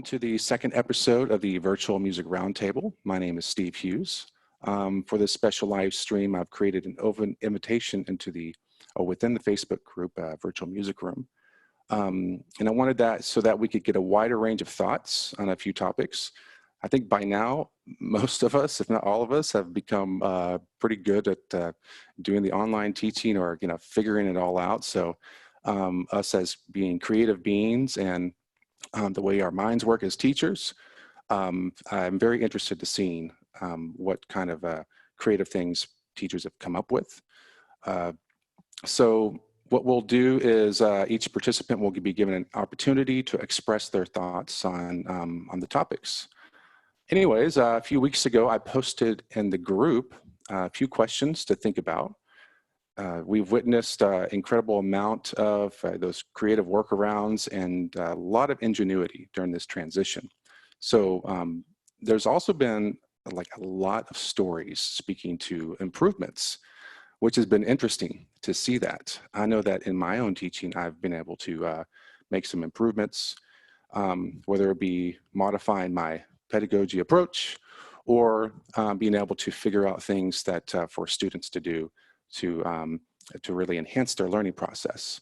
to the second episode of the Virtual Music Roundtable. My name is Steve Hughes. For this special live stream, I've created an open invitation into within the Facebook group, Virtual Music Room. And I wanted that so that we could get a wider range of thoughts on a few topics. I think by now, most of us, if not all of us, have become pretty good at doing the online teaching or figuring it all out. So us as being creative beings and the way our minds work as teachers, I'm very interested to seeing what kind of creative things teachers have come up with. So what we'll do is each participant will be given an opportunity to express their thoughts on the topics. Anyways, a few weeks ago, I posted in the group a few questions to think about. We've witnessed an incredible amount of those creative workarounds and a lot of ingenuity during this transition. So there's also been like a lot of stories speaking to improvements, which has been interesting to see that. I know that in my own teaching, I've been able to make some improvements, whether it be modifying my pedagogy approach or being able to figure out things that for students to do to really enhance their learning process.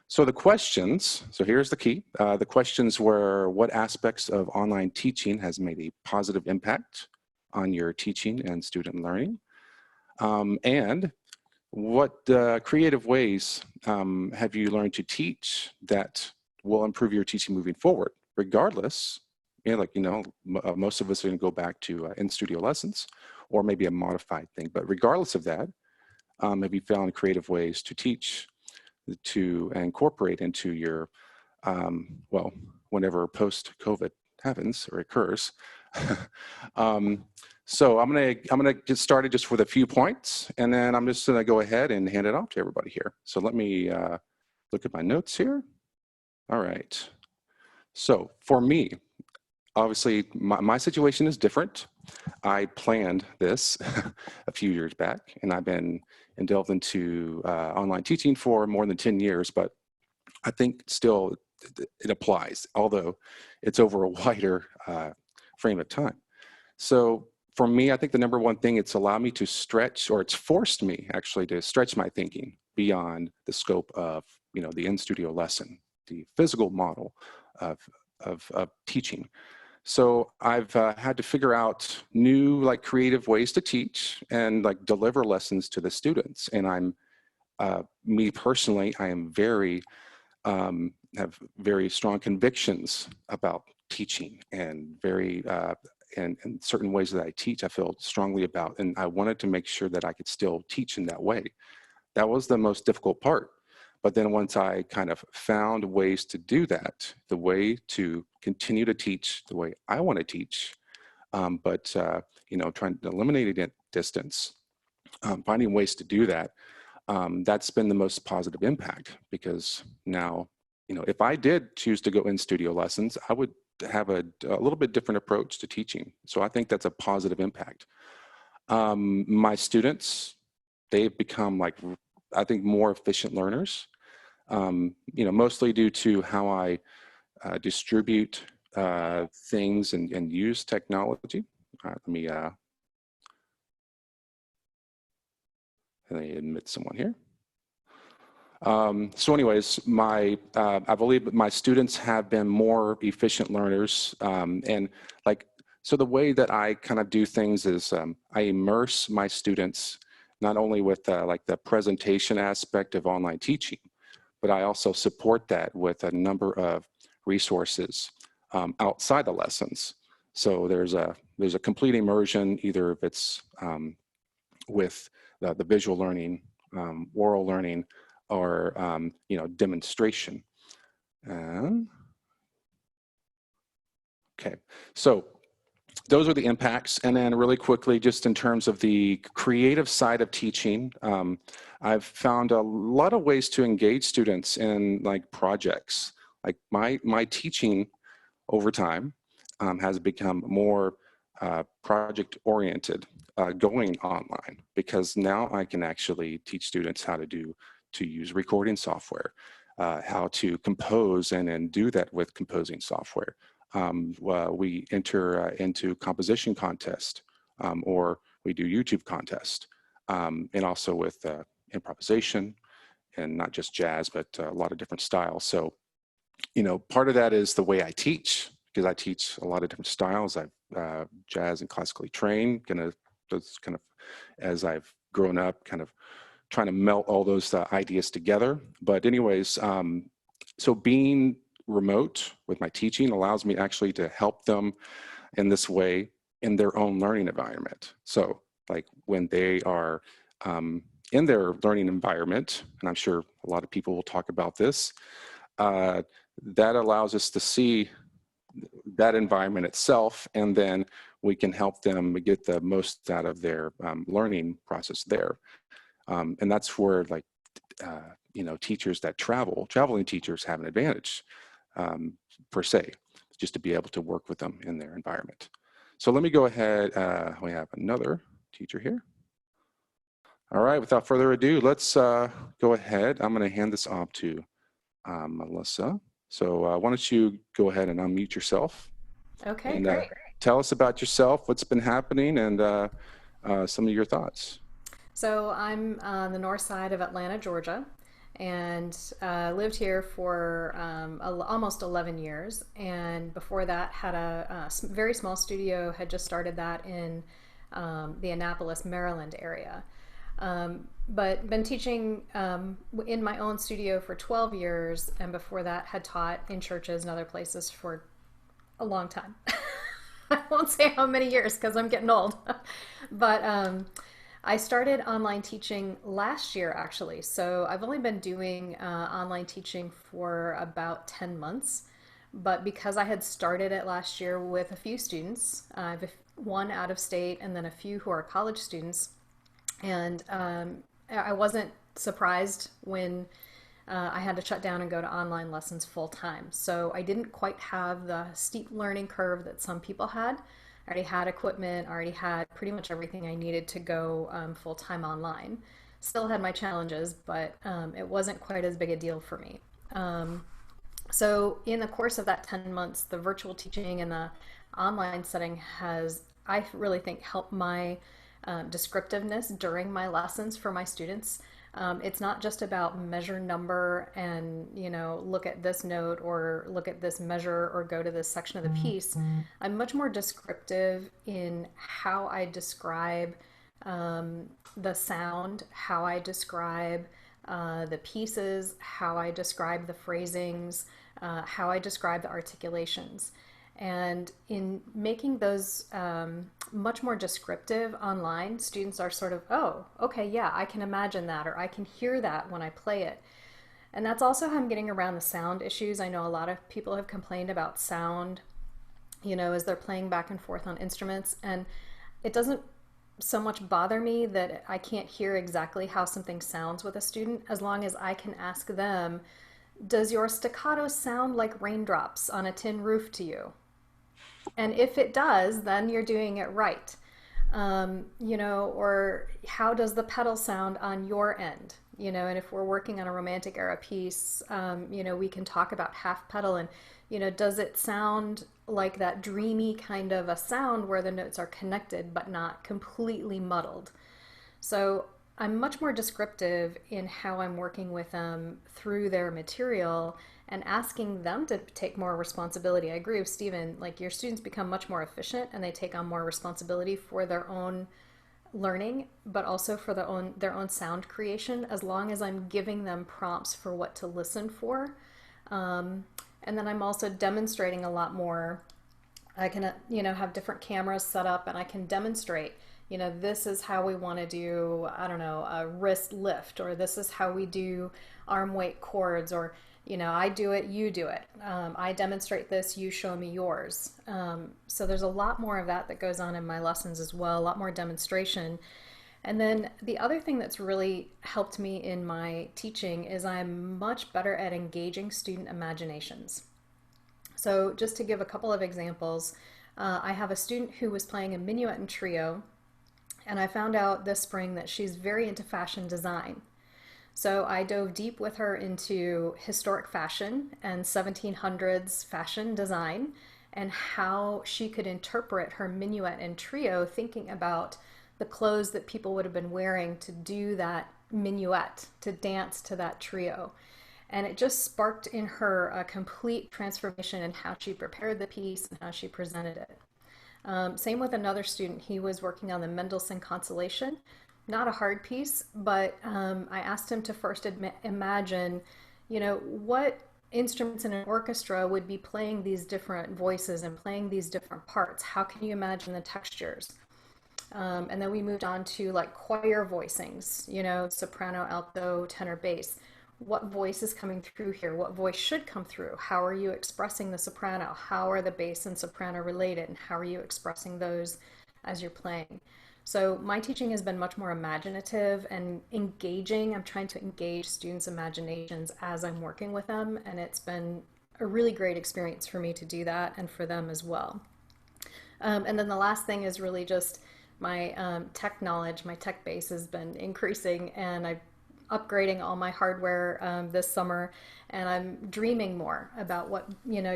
So the questions, so here's the key. The questions were, what aspects of online teaching has made a positive impact on your teaching and student learning? And what creative ways have you learned to teach that will improve your teaching moving forward, regardless, most of us are gonna go back to in-studio lessons or maybe a modified thing, but regardless of that, have you found creative ways to teach, to incorporate into your, well, whenever post-COVID happens or occurs. So I'm gonna get started just with a few points, and then I'm just gonna go ahead and hand it off to everybody here. So let me look at my notes here. All right. So for me, obviously my situation is different. I planned this a few years back, and I've been delved into online teaching for more than 10 years, but I think still it applies, although it's over a wider frame of time. So for me, I think the number one thing, it's allowed me to stretch, or it's forced me actually to stretch my thinking beyond the scope of the in-studio lesson, the physical model of teaching. So I've had to figure out new creative ways to teach and deliver lessons to the students. And I'm, me personally, I am have very strong convictions about teaching and and certain ways that I teach, I feel strongly about. And I wanted to make sure that I could still teach in that way. That was the most difficult part. But then once I kind of found ways to do that, the way to continue to teach the way I want to teach, but trying to eliminate a distance, finding ways to do that, that's been the most positive impact, because now, if I did choose to go in studio lessons, I would have a little bit different approach to teaching. So I think that's a positive impact. My students, they've become I think more efficient learners, mostly due to how I distribute things and use technology. All right, let me admit someone here. So anyways, I believe my students have been more efficient learners, and so the way that I kind of do things is I immerse my students not only with the presentation aspect of online teaching, but I also support that with a number of resources outside the lessons. So there's a complete immersion, either if it's with the visual learning, oral learning, or demonstration. Okay, so those are the impacts. And then really quickly, just in terms of the creative side of teaching, I've found a lot of ways to engage students in projects. My teaching over time has become more project oriented, going online, because now I can actually teach students how to use recording software, how to compose and do that with composing software. We enter into composition contest, or we do YouTube contest, and also with improvisation, and not just jazz, but a lot of different styles. So, you know, part of that is the way I teach, because I teach a lot of different styles. I've jazz and classically trained, those kind of, as I've grown up, kind of trying to melt all those ideas together. But anyways, so being remote with my teaching allows me actually to help them in this way in their own learning environment. So like when they are in their learning environment, and I'm sure a lot of people will talk about this, that allows us to see that environment itself, and then we can help them get the most out of their learning process there. And that's where, like, you know, teachers that traveling teachers have an advantage, per se, just to be able to work with them in their environment. So let me go ahead. We have another teacher here. All right, without further ado, let's go ahead. I'm going to hand this off to Melissa. So why don't you go ahead and unmute yourself. Okay, and, great. Tell us about yourself, what's been happening, and some of your thoughts. So I'm on the north side of Atlanta, Georgia, and lived here for almost 11 years. And before that, had a very small studio, had just started that in the Annapolis, Maryland area. But been teaching in my own studio for 12 years, and before that had taught in churches and other places for a long time. I won't say how many years because I'm getting old. But I started online teaching last year, actually. So I've only been doing online teaching for about 10 months. But because I had started it last year with a few students, I have one out of state and then a few who are college students. And I wasn't surprised when I had to shut down and go to online lessons full time. So I didn't quite have the steep learning curve that some people had. I already had equipment, already had pretty much everything I needed to go full time online. Still had my challenges, but it wasn't quite as big a deal for me. So in the course of that 10 months, the virtual teaching and the online setting has, I really think, helped my descriptiveness during my lessons for my students. It's not just about measure number and, you know, look at this note or look at this measure or go to this section of the piece. I'm much more descriptive in how I describe the sound, how I describe the pieces, how I describe the phrasings, how I describe the articulations. And in making those much more descriptive online, students are sort of, oh, okay, yeah, I can imagine that, or I can hear that when I play it. And that's also how I'm getting around the sound issues. I know a lot of people have complained about sound, you know, as they're playing back and forth on instruments. And it doesn't so much bother me that I can't hear exactly how something sounds with a student, as long as I can ask them, does your staccato sound like raindrops on a tin roof to you? And if it does, then you're doing it right. You know, or how does the pedal sound on your end? You know, and if we're working on a romantic era piece, you know, we can talk about half pedal and, you know, does it sound like that dreamy kind of a sound where the notes are connected but not completely muddled? So I'm much more descriptive in how I'm working with them through their material and asking them to take more responsibility. I agree with Stephen, like your students become much more efficient and they take on more responsibility for their own learning, but also for their own sound creation, as long as I'm giving them prompts for what to listen for. And then I'm also demonstrating a lot more. I can, you know, have different cameras set up and I can demonstrate, you know, this is how we want to do, I don't know, a wrist lift, or this is how we do arm weight chords, or, you know, I do it, you do it. I demonstrate this, you show me yours. So there's a lot more of that that goes on in my lessons as well, a lot more demonstration. And then the other thing that's really helped me in my teaching is I'm much better at engaging student imaginations. So just to give a couple of examples, I have a student who was playing a minuet and trio, and I found out this spring that she's very into fashion design. So I dove deep with her into historic fashion and 1700s fashion design and how she could interpret her minuet and trio, thinking about the clothes that people would have been wearing to do that minuet, to dance to that trio. And it just sparked in her a complete transformation in how she prepared the piece and how she presented it. Same with another student. He was working on the Mendelssohn Consolation. Not a hard piece, but I asked him to first imagine, what instruments in an orchestra would be playing these different voices and playing these different parts. How can you imagine the textures? And then we moved on to like choir voicings, soprano, alto, tenor, bass. What voice is coming through here? What voice should come through? How are you expressing the soprano? How are the bass and soprano related? And how are you expressing those as you're playing? So my teaching has been much more imaginative and engaging. I'm trying to engage students' imaginations as I'm working with them, and it's been a really great experience for me to do that and for them as well. And then the last thing is really just my tech knowledge. My tech base has been increasing, and I'm upgrading all my hardware this summer, and I'm dreaming more about what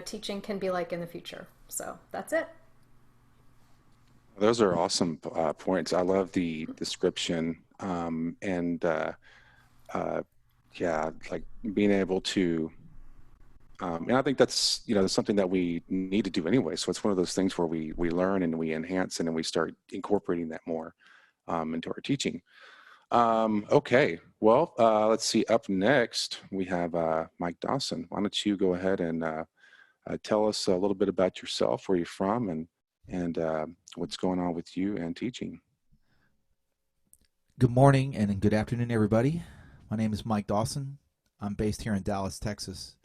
teaching can be like in the future. So that's it. Those are awesome points. I love the description, and yeah, like being able to, and I think that's something that we need to do anyway. So it's one of those things where we learn and we enhance, and then we start incorporating that more into our teaching. Okay, well, let's see. Up next, we have Mike Dawson. Why don't you go ahead and tell us a little bit about yourself, where you're from, and what's going on with you and teaching. Good morning and good afternoon, everybody. My name is Mike Dawson. I'm based here in Dallas, Texas.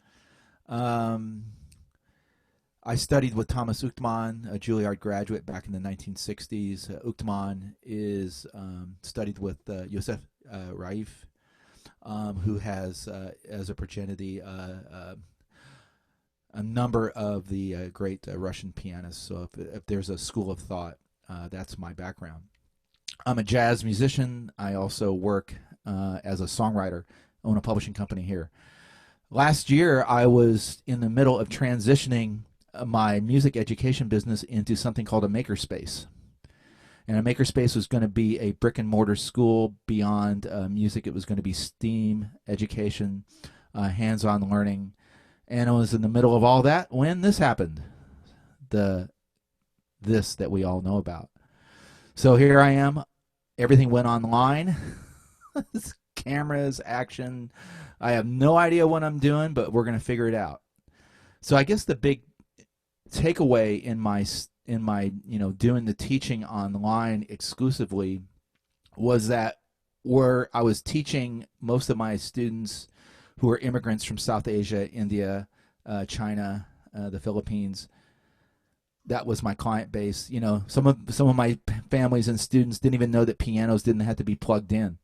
I studied with Thomas Uchtmann, a Juilliard graduate back in the 1960s. Uchtmann is studied with Yosef Raif, who has, as a progeny, a number of the great Russian pianists. So if there's a school of thought, that's my background. I'm a jazz musician. I also work as a songwriter, own a publishing company here. Last year, I was in the middle of transitioning my music education business into something called a makerspace. And a makerspace was going to be a brick and mortar school beyond music. It was going to be STEAM education, hands-on learning. And I was in the middle of all that when this happened, this that we all know about. So here I am. Everything went online. Cameras, action. I have no idea what I'm doing, but we're going to figure it out. So I guess the big takeaway in my doing the teaching online exclusively was that where I was teaching most of my students who are immigrants from South Asia, India, China, the Philippines. That was my client base. Some of my families and students didn't even know that pianos didn't have to be plugged in,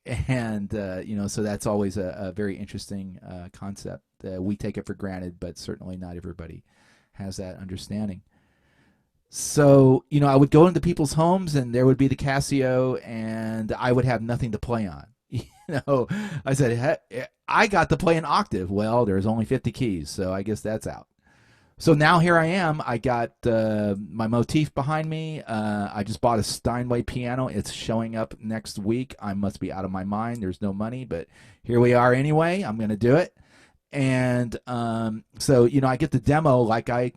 and so that's always a very interesting concept. We take it for granted, but certainly not everybody has that understanding. So I would go into people's homes, and there would be the Casio, and I would have nothing to play on. I said, hey, I got to play an octave. Well, there's only 50 keys, so I guess that's out. So now here I am. I got my motif behind me. I just bought a Steinway piano. It's showing up next week. I must be out of my mind. There's no money, but here we are anyway. I'm going to do it. And so, I get the demo like I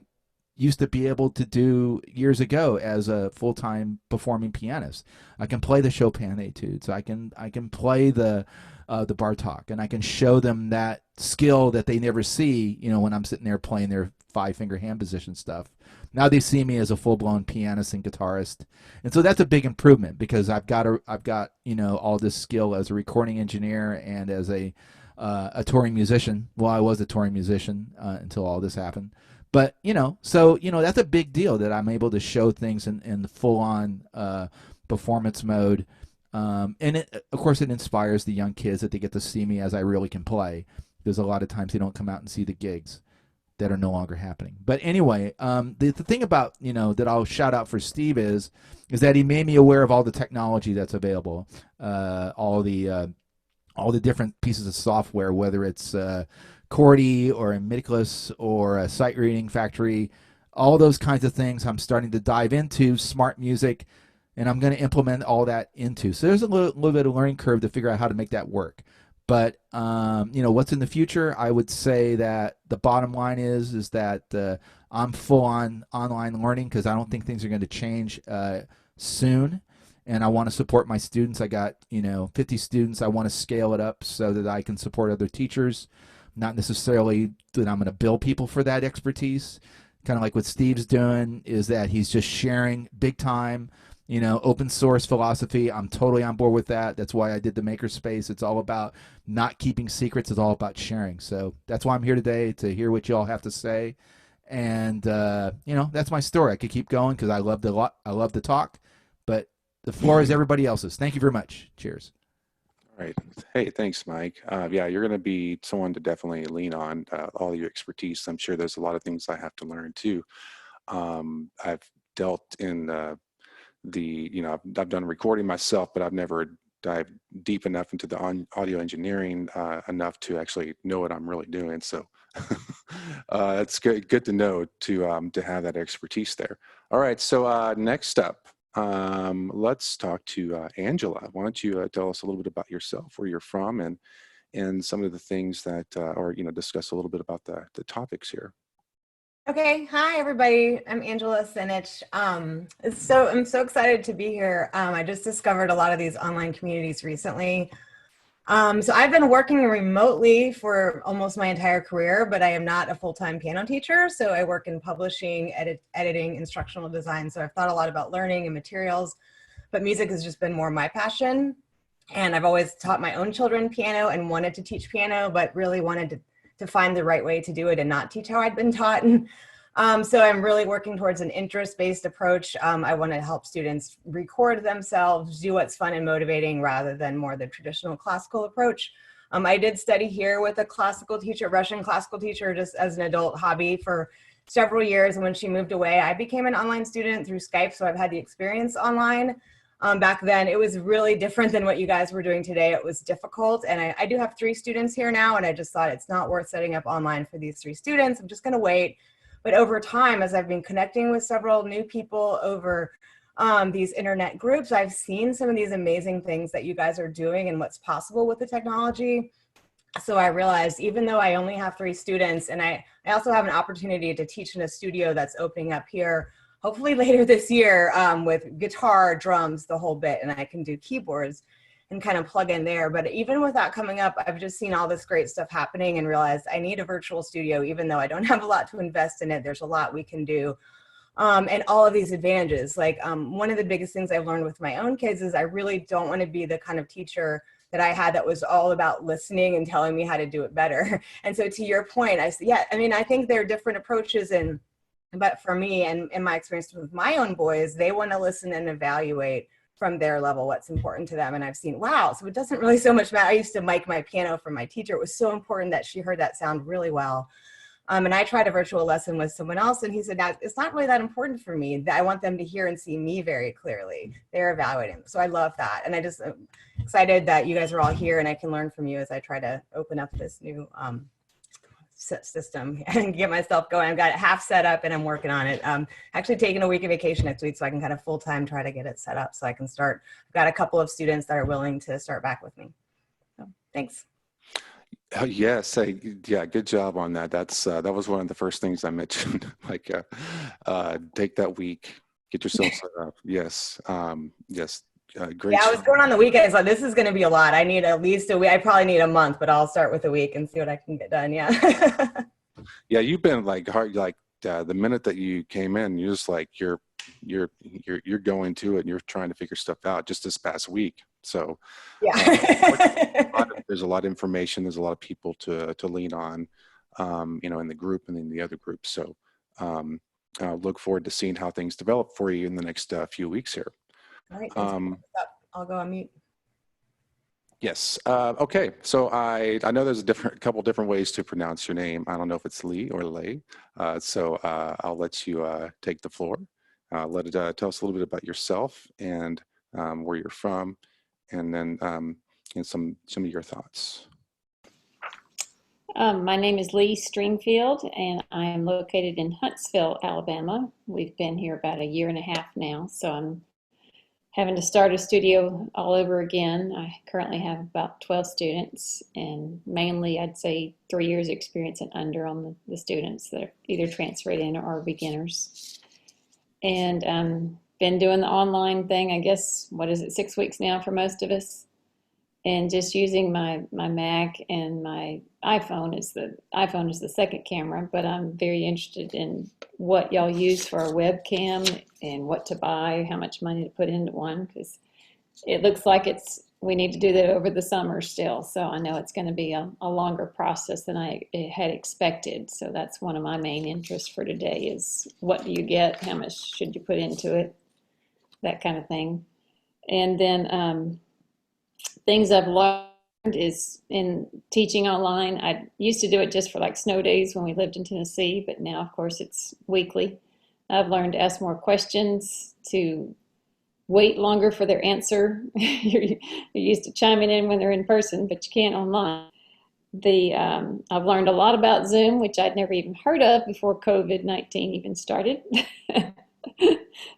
used to be able to do years ago as a full-time performing pianist. I can play the Chopin etudes. I can play the Bartok, and I can show them that skill that they never see, when I'm sitting there playing their five-finger hand position stuff. Now they see me as a full-blown pianist and guitarist, and so that's a big improvement because I've got all this skill as a recording engineer and as a touring musician. Well, I was a touring musician until all this happened. But, so that's a big deal that I'm able to show things in the full-on performance mode. And, of course, it inspires the young kids that they get to see me as I really can play. Because a lot of times they don't come out and see the gigs that are no longer happening. But anyway, the thing about, that I'll shout out for Steve is that he made me aware of all the technology that's available, all the all the different pieces of software, whether it's Cordy or Midiclus or a Sight Reading Factory, all those kinds of things I'm starting to dive into, smart music, and I'm going to implement all that into. So there's a little bit of learning curve to figure out how to make that work. But what's in the future? I would say that the bottom line is that I'm full on online learning because I don't think things are going to change soon. And I want to support my students. I got 50 students. I want to scale it up so that I can support other teachers. Not necessarily that I'm going to bill people for that expertise. Kind of like what Steve's doing is that he's just sharing big time. Open source philosophy. I'm totally on board with that. That's why I did the Makerspace. It's all about not keeping secrets. It's all about sharing. So that's why I'm here today, to hear what you all have to say. And that's my story. I could keep going because I love to talk, but the floor is everybody else's. Thank you very much. Cheers. All right. Hey, thanks, Mike. Yeah, you're going to be someone to definitely lean on, all your expertise. I'm sure there's a lot of things I have to learn too. I've dealt in I've done recording myself, but I've never dived deep enough into the audio engineering enough to actually know what I'm really doing. So it's good to know to have that expertise there. All right, so next up, let's talk to Angela. Why don't you tell us a little bit about yourself, where you're from, and some of the things that, or discuss a little bit about the topics here. Okay, hi everybody. I'm Angela Senicz. I'm so excited to be here. I just discovered a lot of these online communities recently. So I've been working remotely for almost my entire career, but I am not a full-time piano teacher. So I work in publishing, editing, instructional design. So I've thought a lot about learning and materials, but music has just been more my passion. And I've always taught my own children piano and wanted to teach piano, but really wanted to find the right way to do it and not teach how I'd been taught. So I'm really working towards an interest-based approach. I want to help students record themselves, do what's fun and motivating rather than more the traditional classical approach. I did study here with a classical teacher, Russian classical teacher, just as an adult hobby for several years. And when she moved away, I became an online student through Skype. So I've had the experience online. Back then, it was really different than what you guys were doing today. It was difficult. And I do have 3 students here now. And I just thought it's not worth setting up online for these 3 students. I'm just going to wait. But over time, as I've been connecting with several new people over these internet groups, I've seen some of these amazing things that you guys are doing and what's possible with the technology. So I realized, even though I only have 3 students, and I also have an opportunity to teach in a studio that's opening up here, hopefully later this year, with guitar, drums, the whole bit, and I can do keyboards and kind of plug in there. But even with that coming up, I've just seen all this great stuff happening and realized I need a virtual studio. Even though I don't have a lot to invest in it, there's a lot we can do. And all of these advantages, like one of the biggest things I've learned with my own kids is I really don't want to be the kind of teacher that I had that was all about listening and telling me how to do it better. And so to your point, I think there are different approaches, but for me and in my experience with my own boys, they want to listen and evaluate from their level what's important to them. And I've seen, wow, so it doesn't really so much matter. I used to mic my piano for my teacher. It was so important that she heard that sound really well. And I tried a virtual lesson with someone else, and he said, it's not really that important for me. I want them to hear and see me very clearly. They're evaluating. So I love that. And I just am excited that you guys are all here and I can learn from you as I try to open up this new system and get myself going. I've got it half set up and I'm working on it. Actually taking a week of vacation next week so I can kind of full-time try to get it set up so I can start. I've got a couple of students that are willing to start back with me. So thanks. Yes, yeah, good job on that. That was one of the first things I mentioned. Like, take that week, get yourself set up. Yes, yes, great. Yeah, I was going on the weekends. Like, this is going to be a lot. I need at least a week. I probably need a month, but I'll start with a week and see what I can get done. Yeah. Yeah, you've been like hard. Like the minute that you came in, you're just like you're going to it and you're trying to figure stuff out. Just this past week. So yeah. There's a lot of information. There's a lot of people to lean on, in the group and in the other groups. So look forward to seeing how things develop for you in the next few weeks here. All right. I'll go on mute. Yes. Okay. So I know there's a couple different ways to pronounce your name. I don't know if it's Leigh or Leigh. So I'll let you take the floor. Tell us a little bit about yourself and where you're from. And then and some of your thoughts. My name is Leigh Stringfield, and I am located in Huntsville, Alabama. We've been here about a year and a half now, so I'm having to start a studio all over again. I currently have about 12 students, and mainly I'd say 3 years experience and under on the students that are either transferred in or are beginners. And been doing the online thing, I guess, what is it, 6 weeks now for most of us? And just using my Mac and my iPhone is the second camera, but I'm very interested in what y'all use for a webcam and what to buy, how much money to put into one, because it looks like we need to do that over the summer still. So I know it's going to be a longer process than I had expected. So that's one of my main interests for today is what do you get? How much should you put into it? That kind of thing. And then things I've learned is in teaching online. I used to do it just for like snow days when we lived in Tennessee, but now, of course, it's weekly. I've learned to ask more questions, to wait longer for their answer. You're used to chiming in when they're in person, but you can't online. I've learned a lot about Zoom, which I'd never even heard of before COVID-19 even started.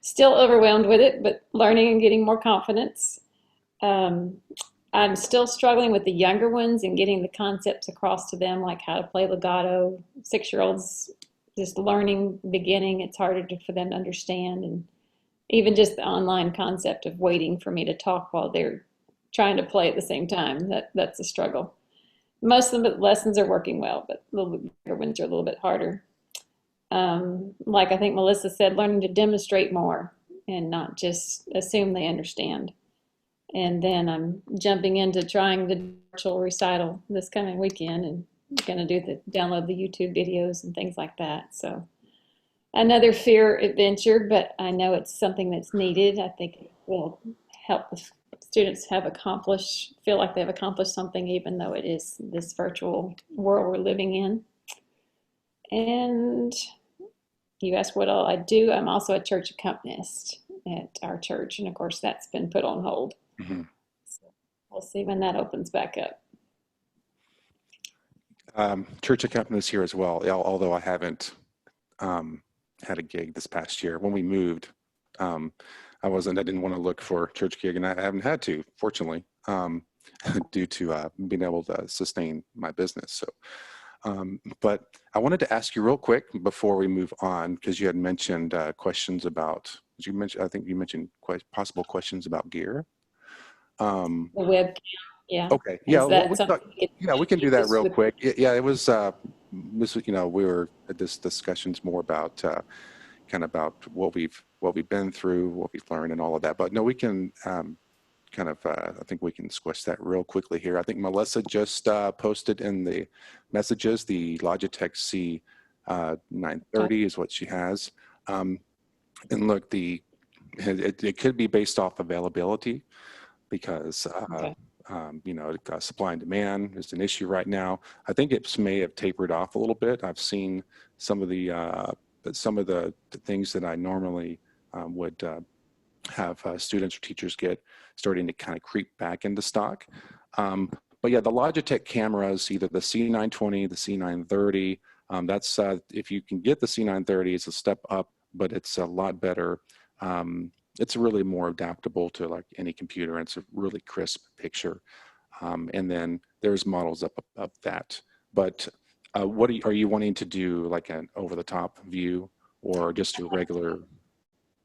Still overwhelmed with it, but learning and getting more confidence. I'm still struggling with the younger ones and getting the concepts across to them, like how to play legato. 6-year-olds just learning, beginning, it's harder for them to understand. And even just the online concept of waiting for me to talk while they're trying to play at the same time, that's a struggle. Most of the lessons are working well, but the younger ones are a little bit harder. Like I think Melissa said, learning to demonstrate more and not just assume they understand. And then I'm jumping into trying the virtual recital this coming weekend and going to download the YouTube videos and things like that. So another fear adventure, but I know it's something that's needed. I think it will help the students feel like they've accomplished something, even though it is this virtual world we're living in. And you asked what all I do. I'm also a church accompanist at our church. And of course, that's been put on hold. Mm-hmm. So we'll see when that opens back up. Church accompanist here as well, although I haven't had a gig this past year. When we moved, I didn't want to look for a church gig, and I haven't had to, fortunately, due to being able to sustain my business. So, but I wanted to ask you real quick before we move on, because you had mentioned questions about, I think you mentioned possible questions about gear. The webcam, yeah. Okay, yeah, we can do that real quick. Yeah, it was, we were at this discussions more about kind of about what we've been through, what we've learned, and all of that. But no, we can I think we can squish that real quickly here. I think Melissa just posted in the messages the Logitech C930 is what she has. And look, it could be based off availability because, okay. Supply and demand is an issue right now. I think it may have tapered off a little bit. I've seen some of the things that I normally would have students or teachers get starting to kind of creep back into stock. But yeah, the Logitech cameras, either the C920, the C930, that's if you can get the C930, it's a step up, but it's a lot better. It's really more adaptable to like any computer, and it's a really crisp picture. And then there's models up that. But are you wanting to do, like an over-the-top view or just a regular?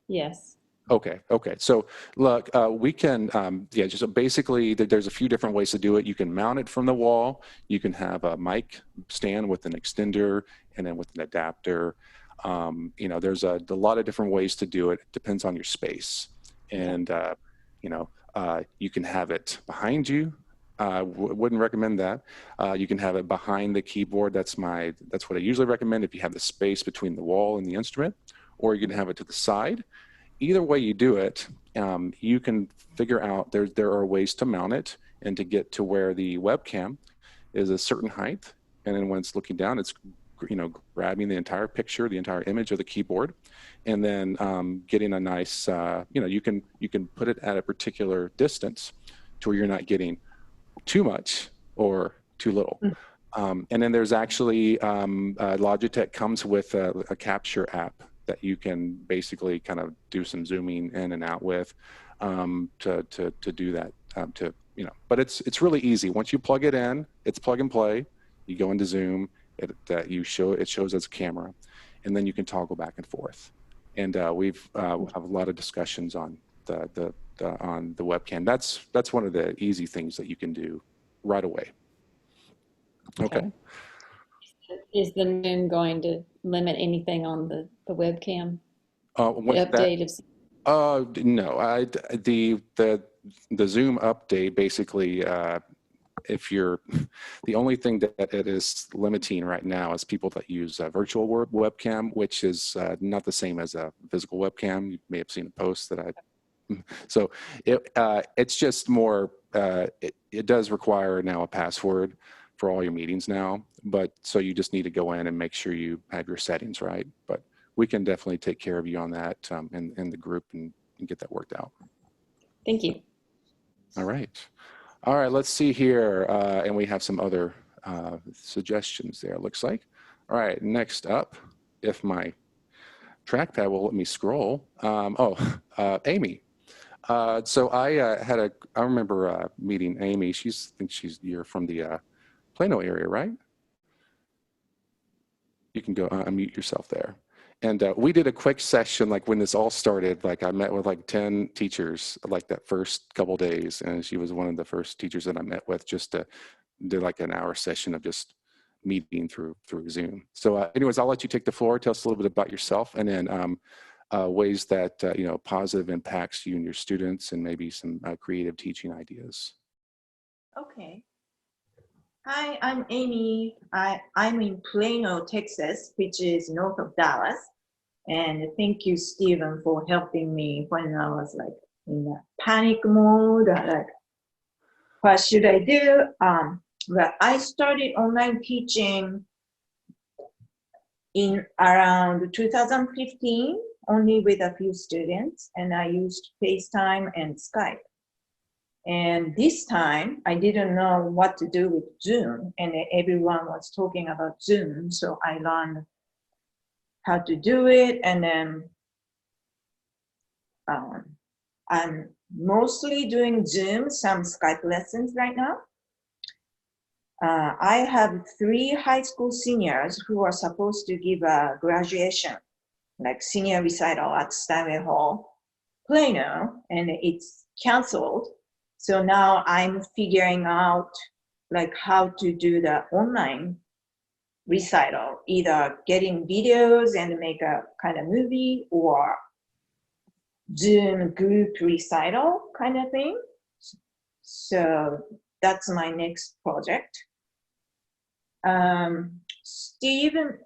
Yes. Okay. So look, we can, just basically there's a few different ways to do it. You can mount it from the wall. You can have a mic stand with an extender and then with an adapter. There's a lot of different ways to do it. It depends on your space. And, you can have it behind you. Wouldn't recommend that. You can have it behind the keyboard. That's what I usually recommend if you have the space between the wall and the instrument, or you can have it to the side. Either way you do it, you can figure out there are ways to mount it and to get to where the webcam is a certain height. And then when it's looking down, it's grabbing the entire picture, the entire image of the keyboard, and then getting a nice, you can put it at a particular distance to where you're not getting too much or too little. And then there's actually Logitech comes with a capture app that you can basically kind of do some zooming in and out with to do that. But it's really easy. Once you plug it in, it's plug and play. You go into Zoom. It shows as a camera, and then you can toggle back and forth. And we have a lot of discussions on the webcam. That's one of the easy things that you can do right away. Okay. Is the Zoom going to limit anything on the webcam? With The update of no, the Zoom update basically, if you're, the only thing that it is limiting right now is people that use a virtual webcam, which is not the same as a physical webcam. You may have seen a post that so it's just more, it does require now a password for all your meetings now, but so you just need to go in and make sure you have your settings right. But we can definitely take care of you on that in the group and get that worked out. Thank you. All right. All right, let's see here. And we have some other suggestions there, it looks like. All right, next up, if my trackpad will let me scroll. Amy. So I remember meeting Amy. You're from the Plano area, right? You can go unmute yourself there. And we did a quick session, like when this all started, like I met with like 10 teachers, like that first couple days. And she was one of the first teachers that I met with, just to do like an hour session of just meeting through Zoom. So anyways, I'll let you take the floor, tell us a little bit about yourself, and then ways that, positive impacts you and your students, and maybe some creative teaching ideas. Okay. Hi, I'm Amy. I'm in Plano, Texas, which is north of Dallas. And thank you, Stephen, for helping me when I was like in a panic mode. Like, what should I do? But I started online teaching in around 2015, only with a few students, and I used FaceTime and Skype. And this time, I didn't know what to do with Zoom, and everyone was talking about Zoom, so I learned how to do it, and then I'm mostly doing Zoom, some Skype lessons right now. I have 3 high school seniors who are supposed to give a graduation, like senior recital at Steinway Hall, Plano, and it's canceled. So now I'm figuring out like how to do the online recital, either getting videos and make a kind of movie, or Zoom group recital kind of thing. So that's my next project. Steven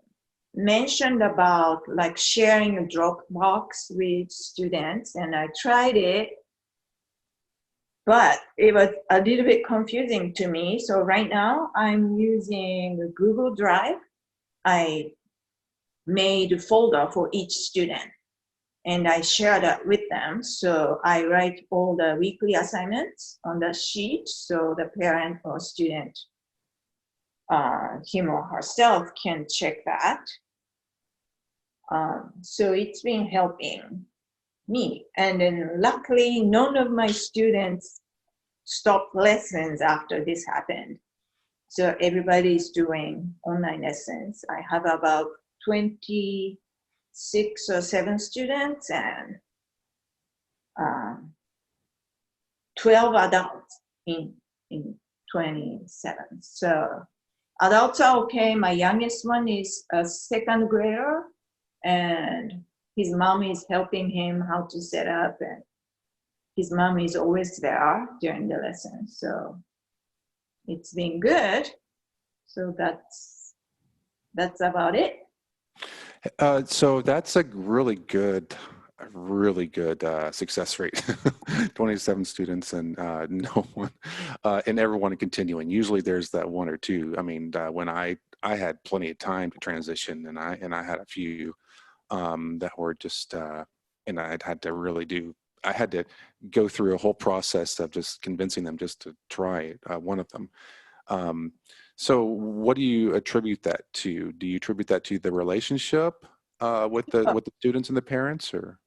mentioned about like sharing a Dropbox with students, and I tried it, but it was a little bit confusing to me. So right now I'm using Google Drive. I made a folder for each student and I share that with them. So I write all the weekly assignments on the sheet so the parent or student, him or herself, can check that. So it's been helping me. And then luckily, none of my students stopped lessons after this happened. So everybody's doing online lessons. I have about 26 or 7 students and 12 adults in 27. So adults are okay. My youngest one is a 2nd grader, and his mom is helping him how to set up, and his mom is always there during the lesson. So it's been good. So that's about it. So that's a really good success rate. 27 students and no one, and everyone continuing. Usually there's that 1 or 2. I mean, when I had plenty of time to transition, and I had a few that were just, and I had to really do I had to go through a whole process of just convincing them just to try one of them. So what do you attribute that to? Do you attribute that to the relationship with the students and the parents, or?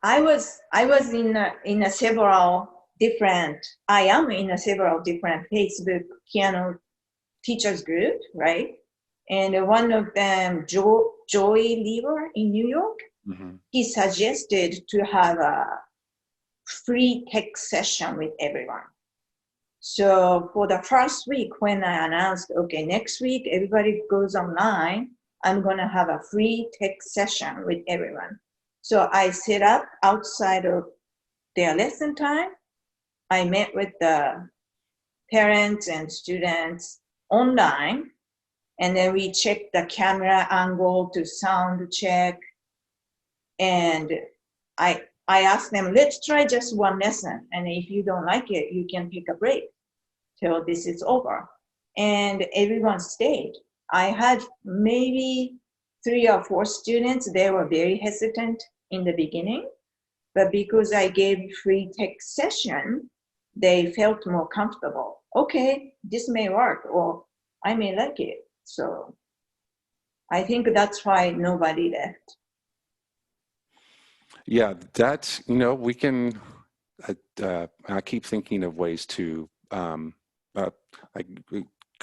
I was in a several different. I am in a several different Facebook piano teachers group, right? And one of them, Joy Lever in New York, he suggested to have a free tech session with everyone. So for the first week, when I announced, okay, next week everybody goes online, I'm gonna have a free tech session with everyone. So I set up outside of their lesson time. I met with the parents and students online, and then we checked the camera angle to sound check. And I asked them, let's try just one lesson. And if you don't like it, you can take a break till this is over. And everyone stayed. I had maybe 3 or 4 students, they were very hesitant in the beginning, but because I gave free tech session, they felt more comfortable. Okay, this may work, or I may like it. So I think that's why nobody left. Yeah, that's, we can, I keep thinking of ways to, like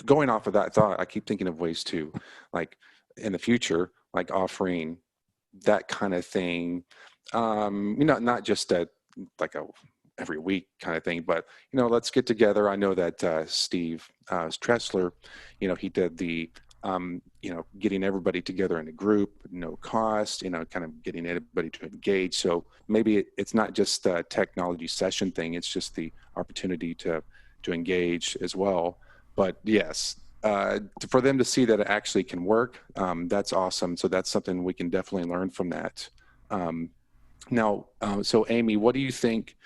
going off of that thought, I keep thinking of ways to, like in the future, like offering that kind of thing, not just like a every week kind of thing, but, let's get together. I know that Steve Treseler, he did the, getting everybody together in a group, no cost, kind of getting everybody to engage. So maybe it's not just a technology session thing, it's just the opportunity to engage as well. But yes, for them to see that it actually can work, that's awesome. So that's something we can definitely learn from that. Now, so Amy, what do you think,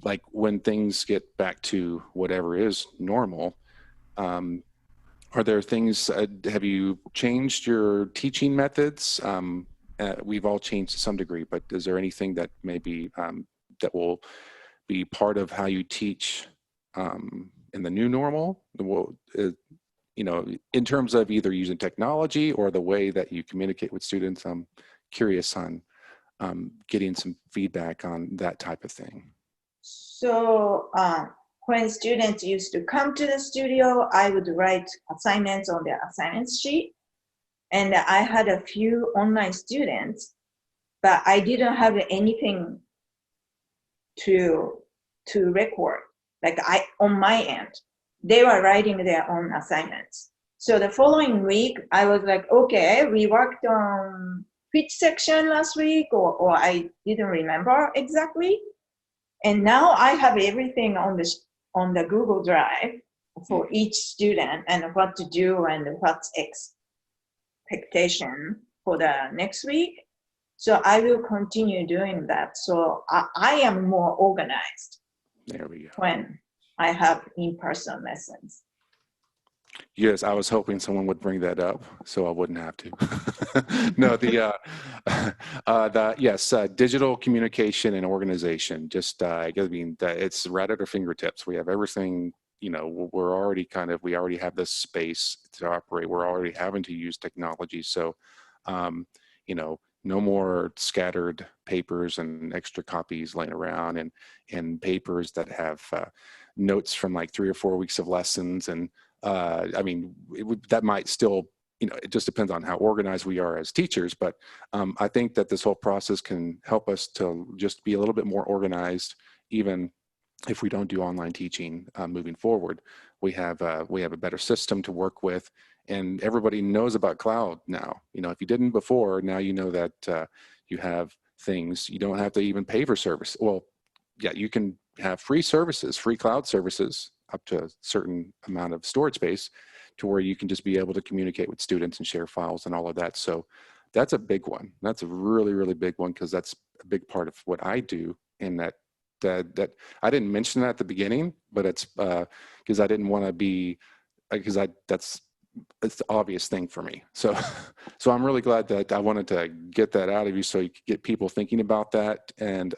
like when things get back to whatever is normal, are there things, have you changed your teaching methods? We've all changed to some degree, but is there anything that maybe that will be part of how you teach in the new normal? In terms of either using technology or the way that you communicate with students? I'm curious on getting some feedback on that type of thing. So when students used to come to the studio, I would write assignments on their assignments sheet. And I had a few online students, but I didn't have anything to record. Like on my end, they were writing their own assignments. So the following week, I was like, okay, we worked on which section last week, or I didn't remember exactly. And now I have everything on the Google Drive for each student and what to do and what's expectation for the next week. So I will continue doing that. So I am more organized. There we go. When I have in-person lessons. Yes, I was hoping someone would bring that up so I wouldn't have to. No, yes, digital communication and organization. Just, it's right at our fingertips. We have everything, we already have this space to operate. We're already having to use technology. So, no more scattered papers and extra copies laying around and papers that have notes from like 3 or 4 weeks of lessons. And that might still, it just depends on how organized we are as teachers. But I think that this whole process can help us to just be a little bit more organized, even if we don't do online teaching moving forward. We have a better system to work with, and everybody knows about cloud now. If you didn't before, now you know that you have things. You don't have to even pay for service. Well, yeah, you can have free services, free cloud services up to a certain amount of storage space to where you can just be able to communicate with students and share files and all of that. So that's a big one. That's a really, really big one, because that's a big part of what I do. And that I didn't mention that at the beginning, but it's because I didn't want to be, that's it's the obvious thing for me. So, so I'm really glad that I wanted to get that out of you, so you could get people thinking about that. And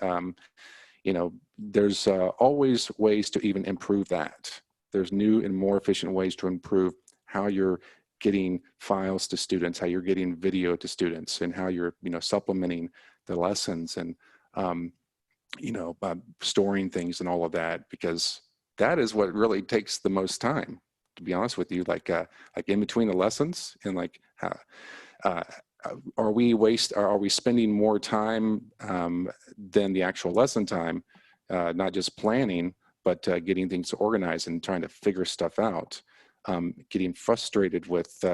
you know, there's always ways to even improve that. There's new and more efficient ways to improve how you're getting files to students, how you're getting video to students, and how you're, you know, supplementing the lessons, and you know, storing things and all of that, because that is what really takes the most time, to be honest with you. Like in between the lessons, and like are we spending more time than the actual lesson time, not just planning, but getting things organized and trying to figure stuff out, getting frustrated with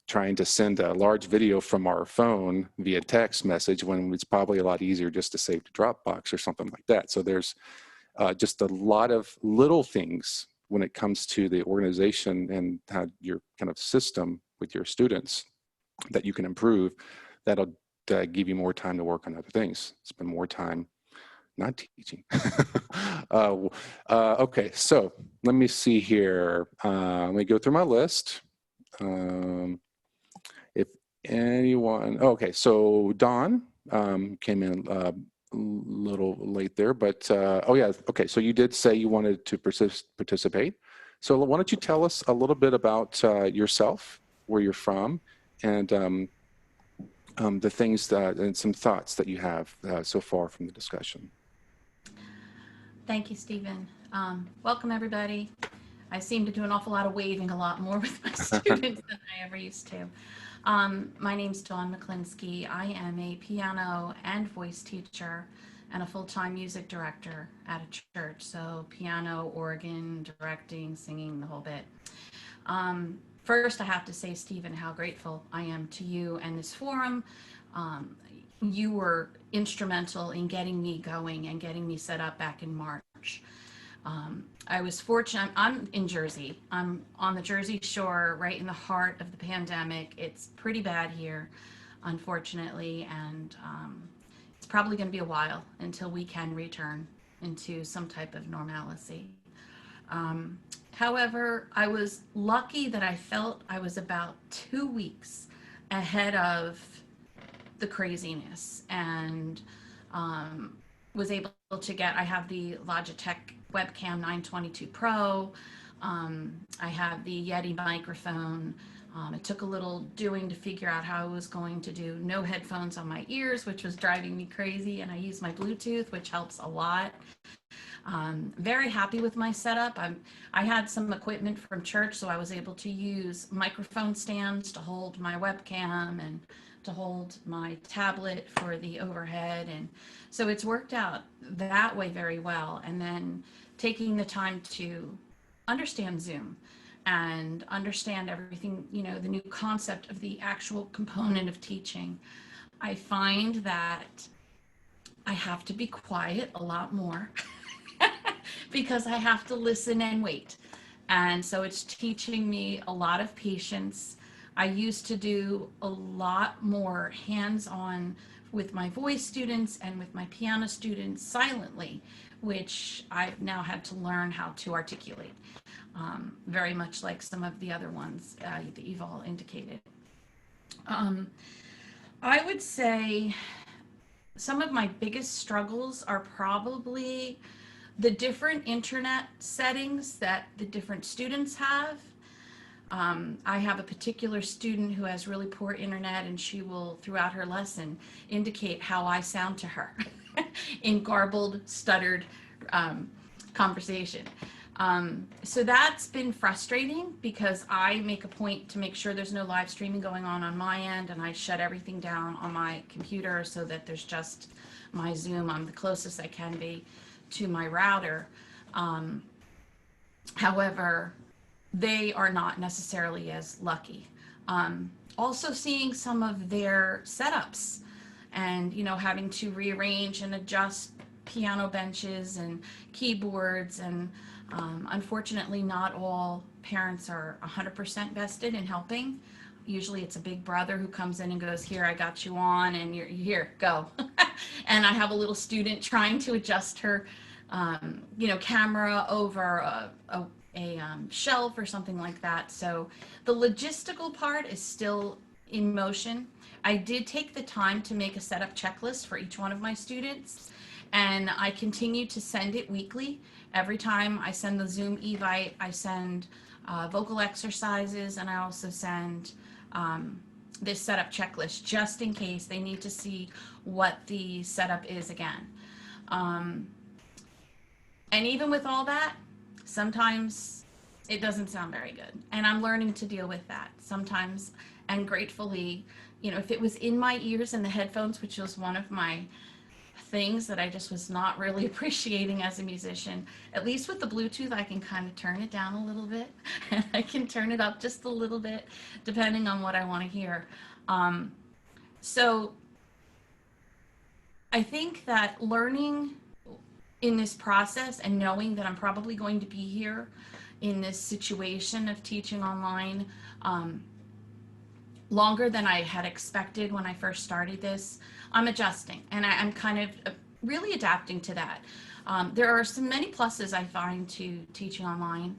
trying to send a large video from our phone via text message when it's probably a lot easier just to save to Dropbox or something like that. So there's just a lot of little things when it comes to the organization and how your kind of system with your students that you can improve, that'll give you more time to work on other things, spend more time not teaching. Okay, so let me see here. Let me go through my list. If anyone, okay, so Dawne came in a little late there, but oh yeah, okay, so you did say you wanted to participate. So why don't you tell us a little bit about yourself, where you're from, and the things that, and some thoughts that you have so far from the discussion. Thank you, Stephen. Welcome, everybody. I seem to do an awful lot of waving, a lot more with my students than I ever used to. My name's Dawne Mechlinski. I am a piano and voice teacher and a full-time music director at a church. So piano, organ, directing, singing, the whole bit. First, I have to say, Stephen, how grateful I am to you and this forum. You were instrumental in getting me going and getting me set up back in March. I was fortunate. I'm in Jersey. I'm on the Jersey Shore, right in the heart of the pandemic. It's pretty bad here, unfortunately, and it's probably going to be a while until we can return into some type of normalcy. However, I was lucky that I felt I was about 2 weeks ahead of the craziness, and was able to get, I have the Logitech webcam 922 Pro, I have the Yeti microphone. It took a little doing to figure out how I was going to do no headphones on my ears, which was driving me crazy, and I use my Bluetooth, which helps a lot. Very happy with my setup. I had some equipment from church, so I was able to use microphone stands to hold my webcam and to hold my tablet for the overhead, and so it's worked out that way very well. And then taking the time to understand Zoom and understand everything, you know, the new concept of the actual component of teaching, I find that I have to be quiet a lot more because I have to listen and wait. And so it's teaching me a lot of patience. I used to do a lot more hands-on with my voice students and with my piano students silently, which I've now had to learn how to articulate, very much like some of the other ones that you've all indicated. I would say some of my biggest struggles are probably the different internet settings that the different students have. I have a particular student who has really poor internet, and she will, throughout her lesson, indicate how I sound to her in garbled, stuttered conversation. So that's been frustrating because I make a point to make sure there's no live streaming going on my end, and I shut everything down on my computer so that there's just my Zoom. I'm the closest I can be to my router. However, they are not necessarily as lucky. Also seeing some of their setups and, you know, having to rearrange and adjust piano benches and keyboards, and unfortunately not all parents are 100% vested in helping. Usually it's a big brother who comes in and goes, here, I got you on, and you're here, go. And I have a little student trying to adjust her camera over a shelf or something like that. So the logistical part is still in motion. I did take the time to make a setup checklist for each one of my students, and I continue to send it weekly. Every time I send the Zoom Evite, I send vocal exercises, and I also send this setup checklist just in case they need to see what the setup is again. And even with all that, sometimes it doesn't sound very good. And I'm learning to deal with that sometimes. And gratefully, if it was in my ears and the headphones, which was one of my things that I just was not really appreciating as a musician, at least with the Bluetooth, I can kind of turn it down a little bit. And I can turn it up just a little bit, depending on what I want to hear. So I think that learning in this process and knowing that I'm probably going to be here in this situation of teaching online longer than I had expected when I first started this, I'm adjusting, and I'm kind of really adapting to that. There are many pluses I find to teaching online.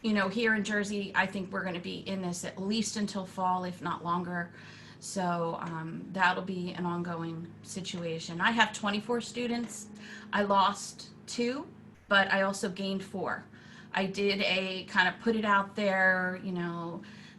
Here in Jersey, I think we're going to be in this at least until fall, if not longer. So that'll be an ongoing situation. I have 24 students. I lost 2, but I also gained 4. I did a kind of put it out there,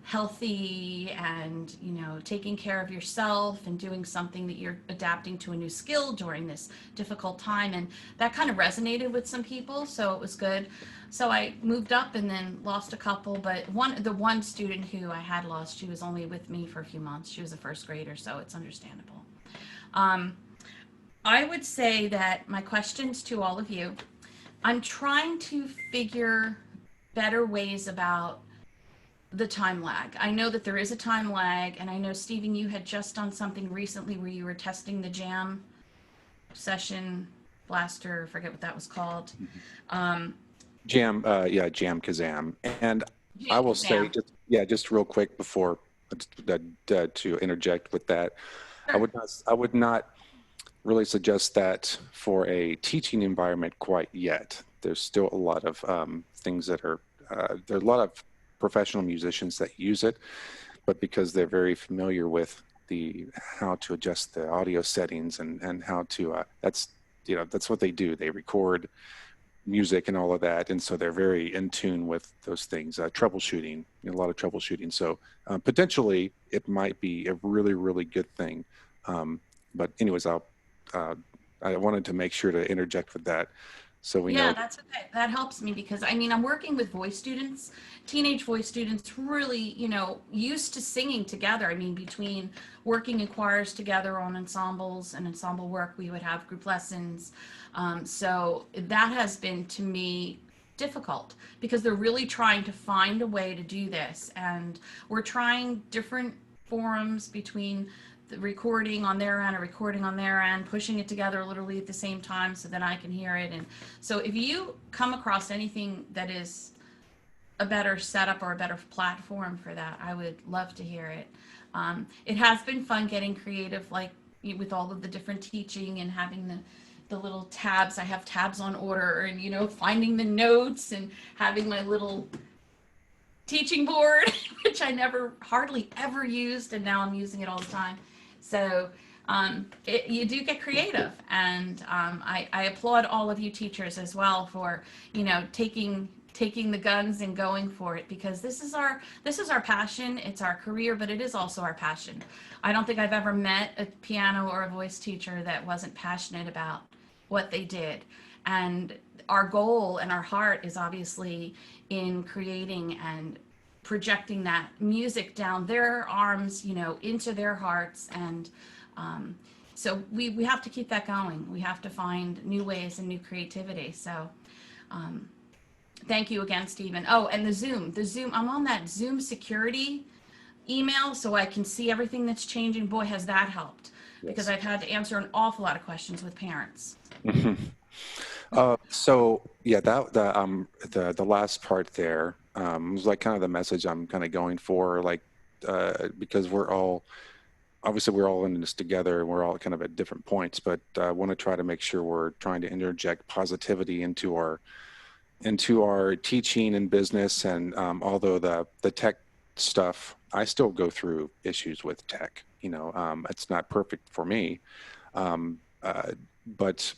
healthy and, taking care of yourself and doing something that you're adapting to a new skill during this difficult time. And that kind of resonated with some people, so it was good. So I moved up and then lost a couple, but the one student who I had lost, she was only with me for a few months. She was a first grader, so it's understandable. I would say that my questions to all of you, I'm trying to figure better ways about the time lag. I know that there is a time lag, and I know, Stephen, you had just done something recently where you were testing the jam session blaster, forget what that was called. Jam Kazam. And Jam I will Kazam. say, just real quick before to interject with that, Sure. I would not really suggest that for a teaching environment quite yet. There's still a lot of things that are, there are a lot of professional musicians that use it, but because they're very familiar with how to adjust the audio settings and how to, that's what they do. They record music and all of that, and so they're very in tune with those things. Troubleshooting, a lot of troubleshooting. So potentially it might be a really, really good thing. But anyways, I wanted to make sure to interject with that. So we know. Yeah, that's okay. That helps me because I'm working with voice students, teenage voice students, really, used to singing together. Between working in choirs together on ensembles and ensemble work, we would have group lessons. So that has been, to me, difficult because they're really trying to find a way to do this. And we're trying different forums between the recording on their end or recording on their end, pushing it together literally at the same time so that I can hear it. And so if you come across anything that is a better setup or a better platform for that, I would love to hear it. It has been fun getting creative, like with all of the different teaching and having the little tabs. I have tabs on order and, finding the notes and having my little teaching board, which I hardly ever used, and now I'm using it all the time. So you do get creative, and I applaud all of you teachers as well for taking the guns and going for it, because this is our passion. It's our career, but it is also our passion. I don't think I've ever met a piano or a voice teacher that wasn't passionate about what they did. And our goal and our heart is obviously in creating and projecting that music down their arms, into their hearts. And so we have to keep that going. We have to find new ways and new creativity. So thank you again, Stephen. Oh, and the Zoom, I'm on that Zoom security email so I can see everything that's changing. Boy, has that helped. Yes. Because I've had to answer an awful lot of questions with parents. So yeah, the last part there was like kind of the message I'm kind of going for, like because we're all obviously we're all in this together and we're all kind of at different points, but I want to try to make sure we're trying to interject positivity into our teaching and business. And although the tech stuff, I still go through issues with tech. It's not perfect for me, um, but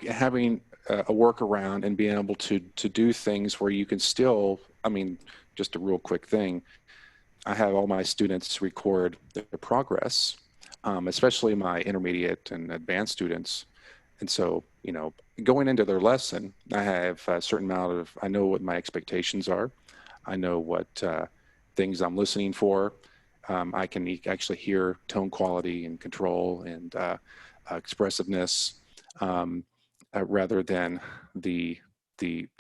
having a workaround and being able to do things where you can still, I mean, just a real quick thing. I have all my students record their progress, especially my intermediate and advanced students. And so, going into their lesson, I have a certain amount of, I know what my expectations are. I know what things I'm listening for. I can actually hear tone quality and control and expressiveness, rather than the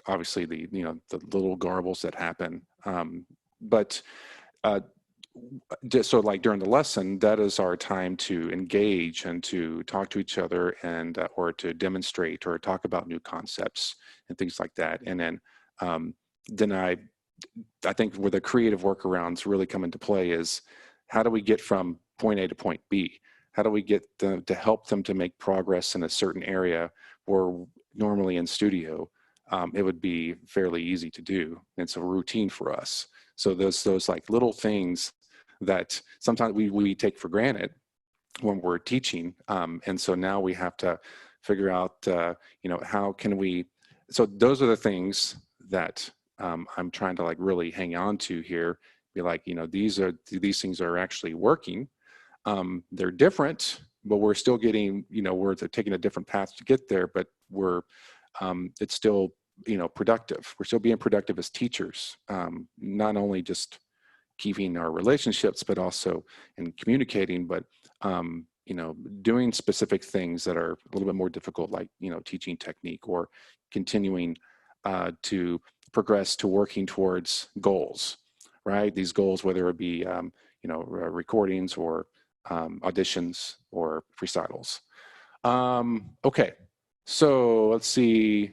obviously the little garbles that happen. But uh, just so like during the lesson, that is our time to engage and to talk to each other and or to demonstrate or talk about new concepts and things like that. And then I think where the creative workarounds really come into play is how do we get from point A to point B? How do we get them to help them to make progress in a certain area where normally in studio it would be fairly easy to do. It's a routine for us. So those like little things that sometimes we take for granted when we're teaching, and so now we have to figure out how can we. So those are the things that I'm trying to like really hang on to here. Be like, these things are actually working. They're different, but we're still getting, we're taking a different path to get there, but it's still, productive. We're still being productive as teachers, not only just keeping our relationships, but also in communicating, but, doing specific things that are a little bit more difficult, like, teaching technique or continuing to progress to working towards goals, right? These goals, whether it be, recordings or auditions or recitals. Okay, so let's see.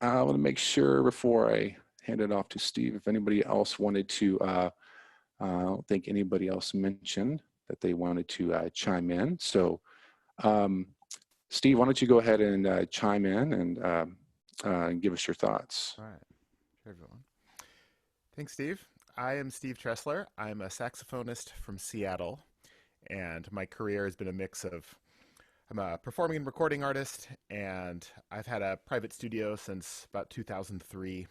I want to make sure before I hand it off to Steve, if anybody else wanted to, I don't think anybody else mentioned that they wanted to chime in. So Steve, why don't you go ahead and chime in and give us your thoughts. All right, sure, everyone. Thanks, Steve. I am Steve Treseler. I'm a saxophonist from Seattle, and my career has been a mix of, I'm a performing and recording artist, and I've had a private studio since about 2003.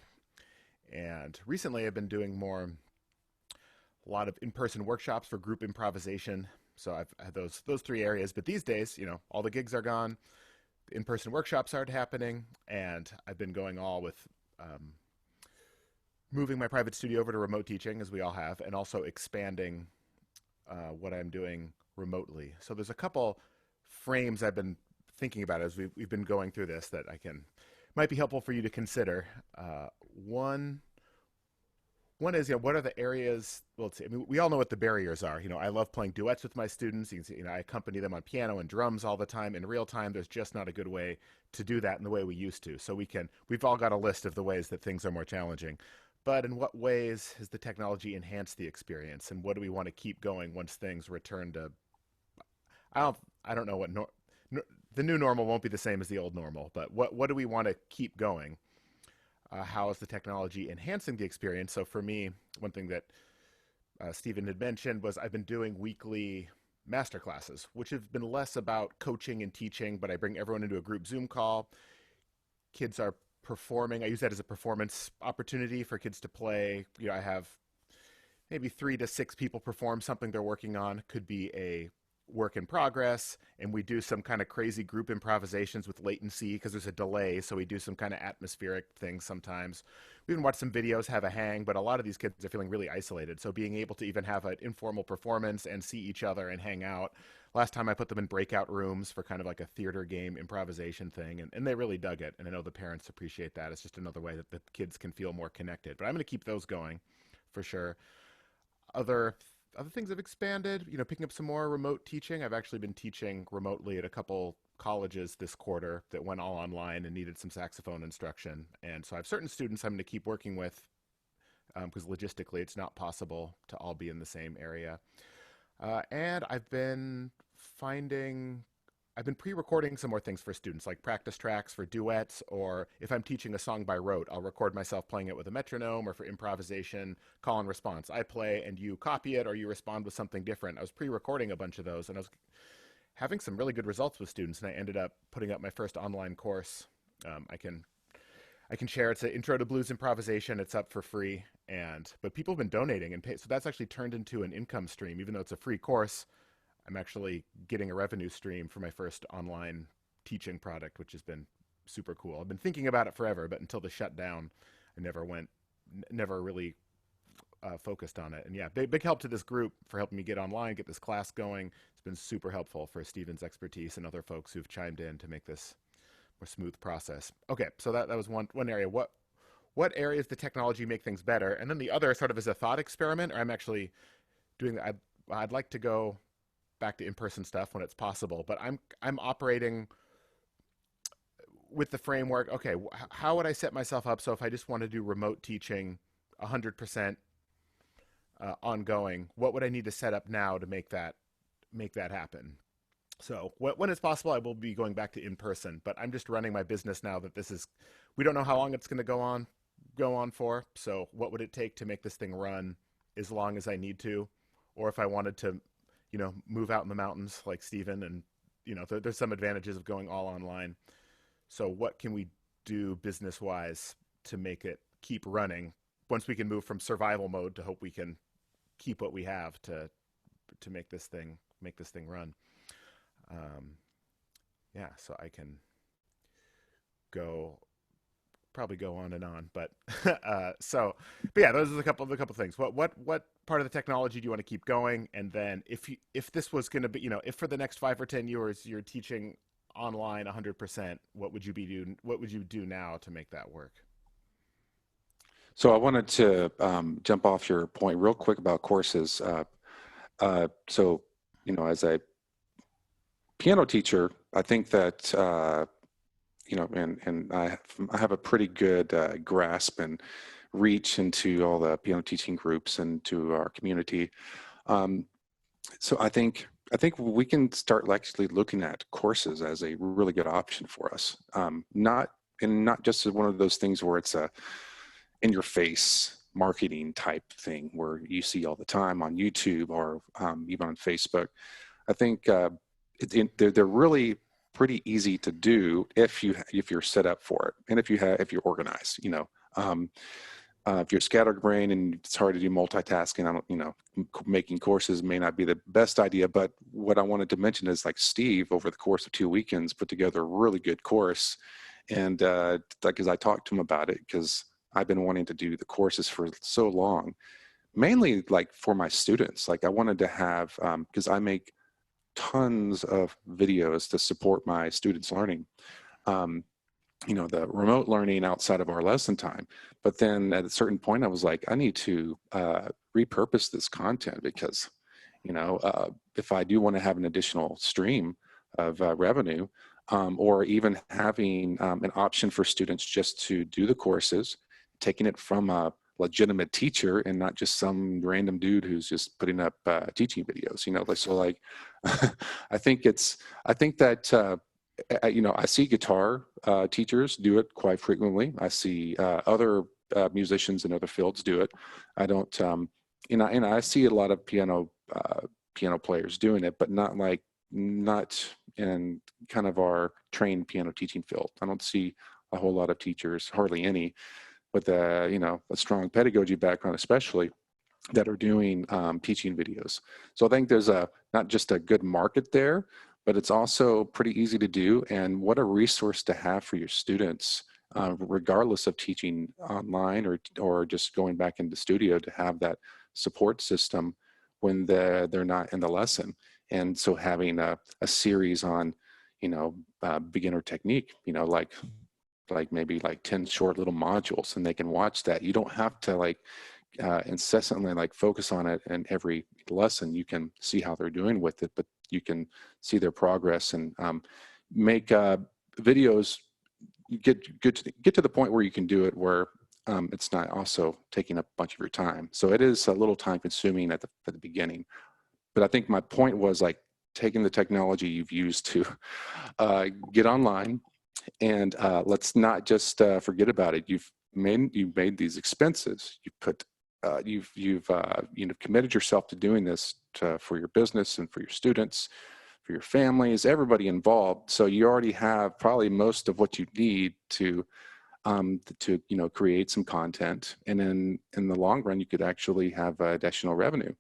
And recently I've been doing a lot of in-person workshops for group improvisation. So I've had those three areas, but these days, all the gigs are gone. The in-person workshops aren't happening, and I've been going all with moving my private studio over to remote teaching, as we all have, and also expanding what I'm doing remotely. So there's a couple frames I've been thinking about as we've been going through this that might be helpful for you to consider. One is, what are the areas? Well, we all know what the barriers are. I love playing duets with my students. You can see, I accompany them on piano and drums all the time. In real time, there's just not a good way to do that in the way we used to. So we've all got a list of the ways that things are more challenging. But in what ways has the technology enhanced the experience, and what do we want to keep going once things return to? I don't know what the new normal won't be the same as the old normal, but what do we want to keep going? How is the technology enhancing the experience? So for me, one thing that Stephen had mentioned was I've been doing weekly master classes, which have been less about coaching and teaching, but I bring everyone into a group Zoom call. Kids are performing. I use that as a performance opportunity for kids to play. I have maybe 3 to 6 people perform something they're working on. Could be a work in progress, and we do some kind of crazy group improvisations with latency because there's a delay, so we do some kind of atmospheric things sometimes. We even watch some videos, have a hang, but a lot of these kids are feeling really isolated, so being able to even have an informal performance and see each other and hang out. Last time I put them in breakout rooms for kind of like a theater game improvisation thing, and they really dug it, and I know the parents appreciate that. It's just another way that the kids can feel more connected, but I'm going to keep those going for sure. Other things have expanded, picking up some more remote teaching. I've actually been teaching remotely at a couple colleges this quarter that went all online and needed some saxophone instruction. And so I have certain students I'm going to keep working with because logistically it's not possible to all be in the same area. And I've been pre-recording some more things for students, like practice tracks for duets, or if I'm teaching a song by rote, I'll record myself playing it with a metronome, or for improvisation, call and response. I play and you copy it, or you respond with something different. I was pre-recording a bunch of those, and I was having some really good results with students, and I ended up putting up my first online course. I can share. It's an Intro to Blues Improvisation. It's up for free, but people have been donating and so that's actually turned into an income stream. Even though it's a free course, I'm actually getting a revenue stream for my first online teaching product, which has been super cool. I've been thinking about it forever, but until the shutdown, I never really focused on it. And yeah, big help to this group for helping me get online, get this class going. It's been super helpful for Stephen's expertise and other folks who've chimed in to make this more smooth process. Okay, so that was one area. What areas the technology make things better? And then the other sort of is a thought experiment, or I'm actually doing that. I'd like to go back to in-person stuff when it's possible, but I'm operating with the framework. Okay, how would I set myself up so if I just want to do remote teaching 100% ongoing, what would I need to set up now to make that happen? So when it's possible, I will be going back to in-person, but I'm just running my business now that we don't know how long it's going to go on for. So what would it take to make this thing run as long as I need to? Or if I wanted to, move out in the mountains like Stephen, and, there's some advantages of going all online. So what can we do business-wise to make it keep running once we can move from survival mode to hope we can keep what we have to make this thing run? So I can probably go on and on, but yeah, those are the couple things. What part of the technology do you want to keep going? And then if this was going to be, if for the next 5 or 10 years you're teaching online 100%, what would you do now to make that work? So I wanted to jump off your point real quick about courses. So, as a piano teacher, I think that, and I have a pretty good grasp and reach into all the piano teaching groups and to our community. So I think we can start actually looking at courses as a really good option for us. Not just as one of those things where it's a in your face marketing type thing where you see all the time on YouTube or even on Facebook. I think they're really pretty easy to do if you're set up for it, and if you're organized. If you're scatterbrained and it's hard to do multitasking, making courses may not be the best idea. But what I wanted to mention is, like, Steve, over the course of 2 weekends, put together a really good course, and because I talked to him about it, because I've been wanting to do the courses for so long, mainly like for my students. Like, I wanted to have, because I make tons of videos to support my students' learning, the remote learning outside of our lesson time. But then at a certain point, I was like, I need to repurpose this content, because, if I do want to have an additional stream of revenue, or even having an option for students just to do the courses, taking it from a legitimate teacher and not just some random dude who's just putting up teaching videos, so like, I think that, I see guitar teachers do it quite frequently. I see other musicians in other fields do it. I don't, I see a lot of piano players doing it, but not in kind of our trained piano teaching field. I don't see a whole lot of teachers, hardly any, with a strong pedagogy background, especially, that are doing teaching videos. So I think there's not just a good market there, but it's also pretty easy to do. And what a resource to have for your students, regardless of teaching online or just going back into studio, to have that support system when they're not in the lesson. And so having a series on, beginner technique, like maybe like 10 short little modules, and they can watch that. You don't have to incessantly focus on it in every lesson. You can see how they're doing with it, but you can see their progress and make videos. Get to the point where you can do it where it's not also taking up a bunch of your time. So it is a little time consuming at the beginning, But I think my point was like taking the technology you've used to get online, and let's not just forget about it. You've made these expenses. You've committed yourself to doing this for your business and for your students, for your families, everybody involved. So you already have probably most of what you need to create some content, and then in the long run, you could actually have additional revenue,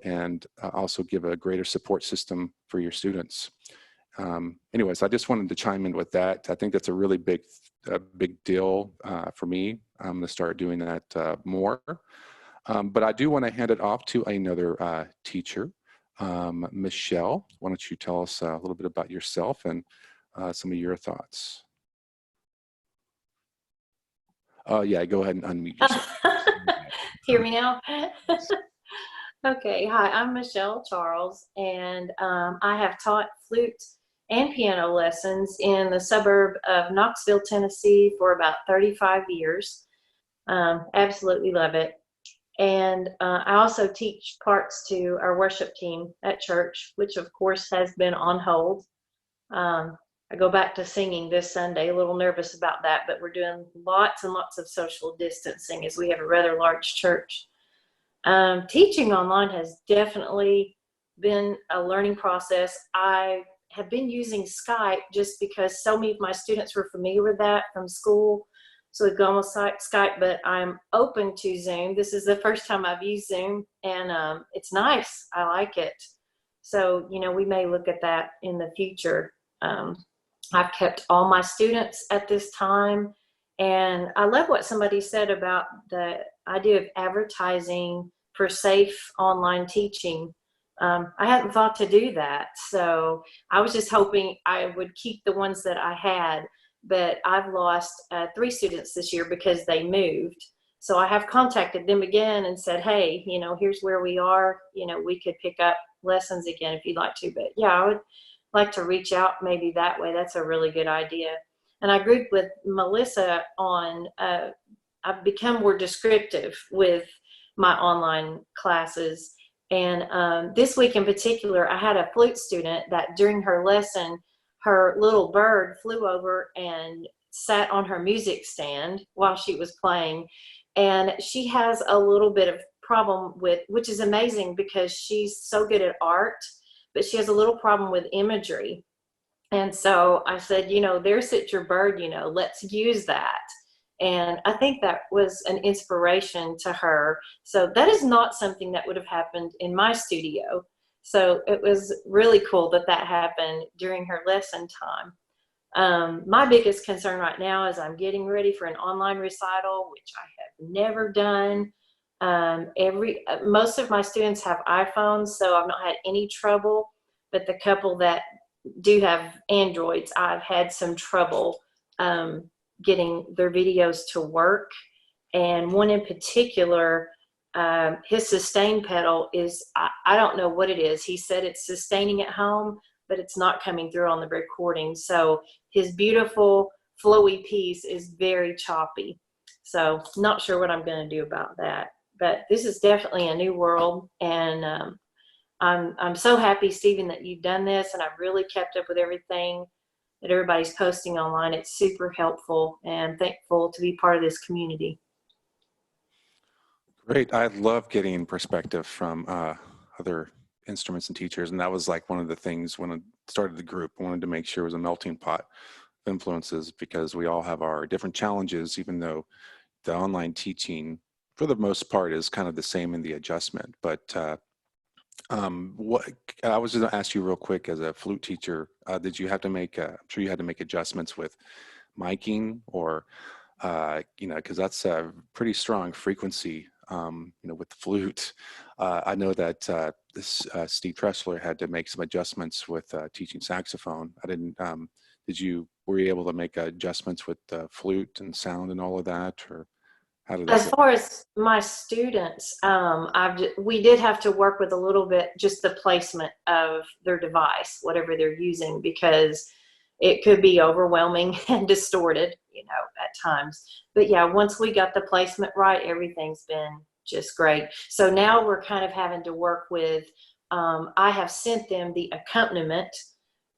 and also give a greater support system for your students. Anyways, I just wanted to chime in with that. I think that's a really big deal for me. I'm going to start doing that more. But I do want to hand it off to another teacher, Michelle. Why don't you tell us a little bit about yourself and some of your thoughts? Yeah, go ahead and unmute yourself. Hear me now? Okay, hi, I'm Michelle Charles, and I have taught flute and piano lessons in the suburb of Knoxville, Tennessee for about 35 years. Absolutely love it. And I also teach parts to our worship team at church, which of course has been on hold. I go back to singing this Sunday, a little nervous about that, but we're doing lots and lots of social distancing as we have a rather large church. Teaching online has definitely been a learning process. I have been using Skype just because so many of my students were familiar with that from school. So we've gone with Skype, but I'm open to Zoom. This is the first time I've used Zoom, and it's nice. I like it. So, we may look at that in the future. I've kept all my students at this time, and I love what somebody said about the idea of advertising for safe online teaching. I hadn't thought to do that, so I was just hoping I would keep the ones that I had, but I've lost 3 students this year because they moved. So I have contacted them again and said, hey, here's where we are. We could pick up lessons again if you'd like to, but yeah, I would like to reach out maybe that way. That's a really good idea. And I agreed with Melissa on, I've become more descriptive with my online classes. And this week in particular, I had a flute student that during her lesson, her little bird flew over and sat on her music stand while she was playing. And she has a little bit of problem with, which is amazing because she's so good at art, but she has a little problem with imagery. And so I said, there sits your bird, let's use that. And I think that was an inspiration to her. So that is not something that would have happened in my studio. So it was really cool that that happened during her lesson time. My biggest concern right now is I'm getting ready for an online recital, which I have never done. Most of my students have iPhones, so I've not had any trouble, but the couple that do have Androids, I've had some trouble getting their videos to work. And one in particular, his sustain pedal is, I don't know what it is. He said it's sustaining at home, but it's not coming through on the recording. So his beautiful flowy piece is very choppy. So not sure what I'm going to do about that. But this is definitely a new world, and I'm so happy, Stephen, that you've done this, and I've really kept up with everything that everybody's posting online. It's super helpful, and thankful to be part of this community. Great. I love getting perspective from other instruments and teachers, and that was like one of the things when I started the group. I wanted to make sure it was a melting pot of influences because we all have our different challenges, even though the online teaching for the most part is kind of the same in the adjustment. But what I was just going to ask you real quick, as a flute teacher, did you have to make, I'm sure you had to make adjustments with miking, or, because that's a pretty strong frequency, with the flute. I know that Steve Treseler had to make some adjustments with teaching saxophone. I didn't, were you able to make adjustments with flute and sound and all of that, or? As far as my students, we did have to work with a little bit, just the placement of their device, whatever they're using, because it could be overwhelming and distorted, at times. But yeah, once we got the placement right, everything's been just great. So now we're kind of having to work with I have sent them the accompaniment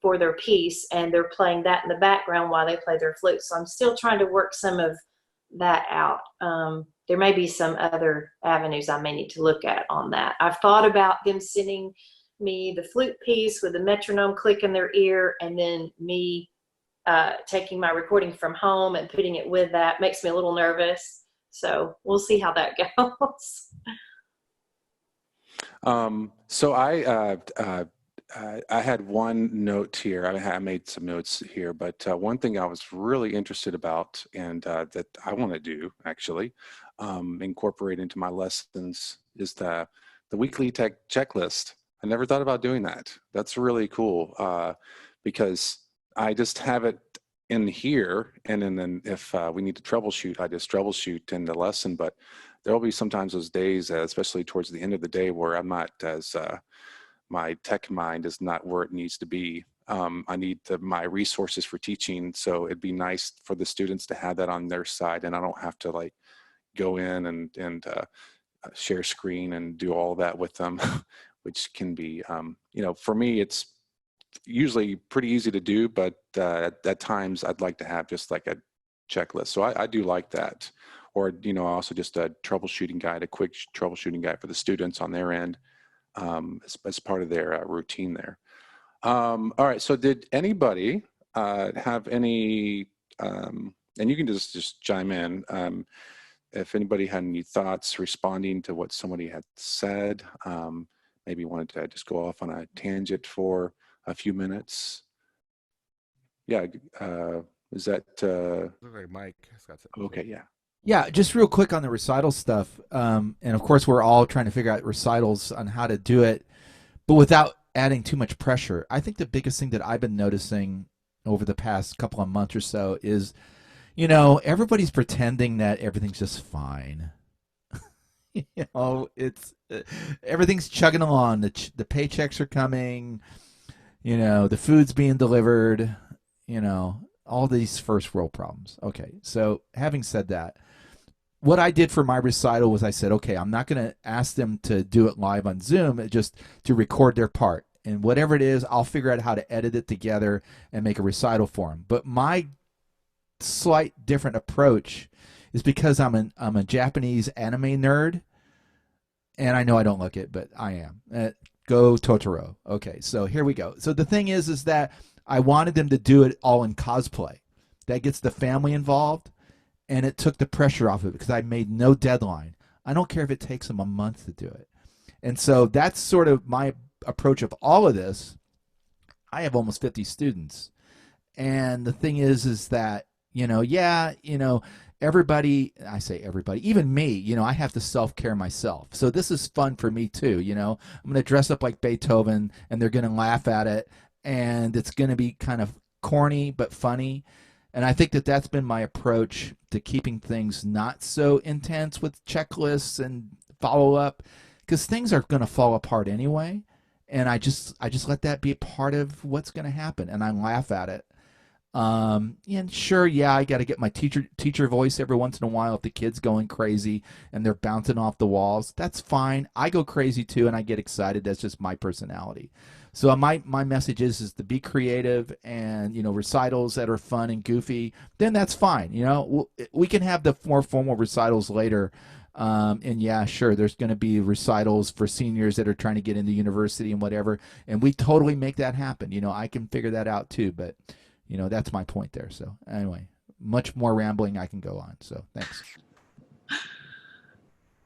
for their piece, and they're playing that in the background while they play their flute. So I'm still trying to work some of that out. There may be some other avenues I may need to look at on that. I've thought about them sending me the flute piece with the metronome click in their ear, and then me taking my recording from home and putting it with that. Makes me a little nervous. So we'll see how that goes. So I had one note here. I made some notes here, but one thing I was really interested about, and that I want to do actually incorporate into my lessons, is the weekly tech checklist. I never thought about doing that. That's really cool because I just have it in here, and then if we need to troubleshoot, I just troubleshoot in the lesson. But there will be sometimes those days, especially towards the end of the day, where I'm not as my tech mind is not where it needs to be. I need my resources for teaching, so it'd be nice for the students to have that on their side, and I don't have to like go in and share screen and do all that with them, which can be, you know, for me it's usually pretty easy to do, but at times I'd like to have just like a checklist. So I do like that. Or, you know, also just a troubleshooting guide, a quick troubleshooting guide for the students on their end as part of their routine there. All right, so did anybody have any, and you can just chime in, if anybody had any thoughts responding to what somebody had said, maybe wanted to just go off on a tangent for a few minutes. Yeah, is that? Looks like Mike has got something. Okay, yeah. Yeah, just real quick on the recital stuff. And of course, we're all trying to figure out recitals on how to do it, but without adding too much pressure. I think the biggest thing that I've been noticing over the past couple of months or so is, you know, everybody's pretending that everything's just fine. You know, it's everything's chugging along. The paychecks are coming. You know, the food's being delivered. You know, all these first world problems. Okay, so having said that, what I did for my recital was I said, okay, I'm not going to ask them to do it live on Zoom, just to record their part. And whatever it is, I'll figure out how to edit it together and make a recital for them. But my slight different approach is because I'm a Japanese anime nerd, and I know I don't look it, but I am. Go Totoro. Okay, so here we go. So the thing is that I wanted them to do it all in cosplay. That gets the family involved, and it took the pressure off of it because I made no deadline. I don't care if it takes them a month to do it. And so that's sort of my approach of all of this. I have almost 50 students. And the thing is that, you know, yeah, you know, everybody, I say everybody, even me, you know, I have to self-care myself. So this is fun for me too, you know. I'm going to dress up like Beethoven, and they're going to laugh at it, and it's going to be kind of corny but funny. And I think that that's been my approach to keeping things not so intense with checklists and follow-up, because things are going to fall apart anyway. And I just let that be a part of what's going to happen, and I laugh at it. And sure, yeah, I got to get my teacher voice every once in a while if the kid's going crazy and they're bouncing off the walls. That's fine. I go crazy too, and I get excited. That's just my personality. So my message is to be creative, and, you know, recitals that are fun and goofy, then that's fine. You know, we can have the more formal recitals later. And yeah, sure, there's going to be recitals for seniors that are trying to get into university and whatever, and we totally make that happen. You know, I can figure that out too, but, you know, that's my point there. So anyway, much more rambling I can go on. So thanks.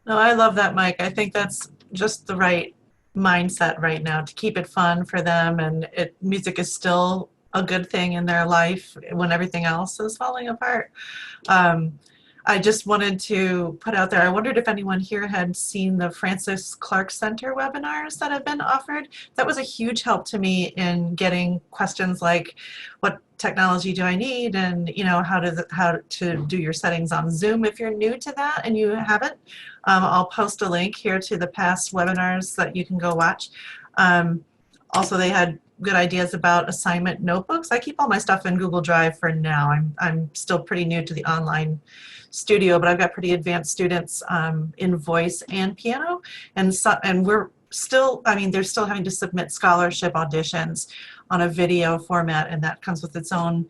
No, I love that, Mike. I think that's just the right mindset right now to keep it fun for them, and music is still a good thing in their life when everything else is falling apart. I just wanted to put out there, I wondered if anyone here had seen the Francis Clark Center webinars that have been offered. That was a huge help to me in getting questions like, what technology do I need? And, you know, how to do your settings on Zoom if you're new to that and you haven't. I'll post a link here to the past webinars that you can go watch. Also, they had good ideas about assignment notebooks. I keep all my stuff in Google Drive for now. I'm still pretty new to the online studio, but I've got pretty advanced students in voice and piano, and we're still, I mean, they're still having to submit scholarship auditions on a video format, and that comes with its own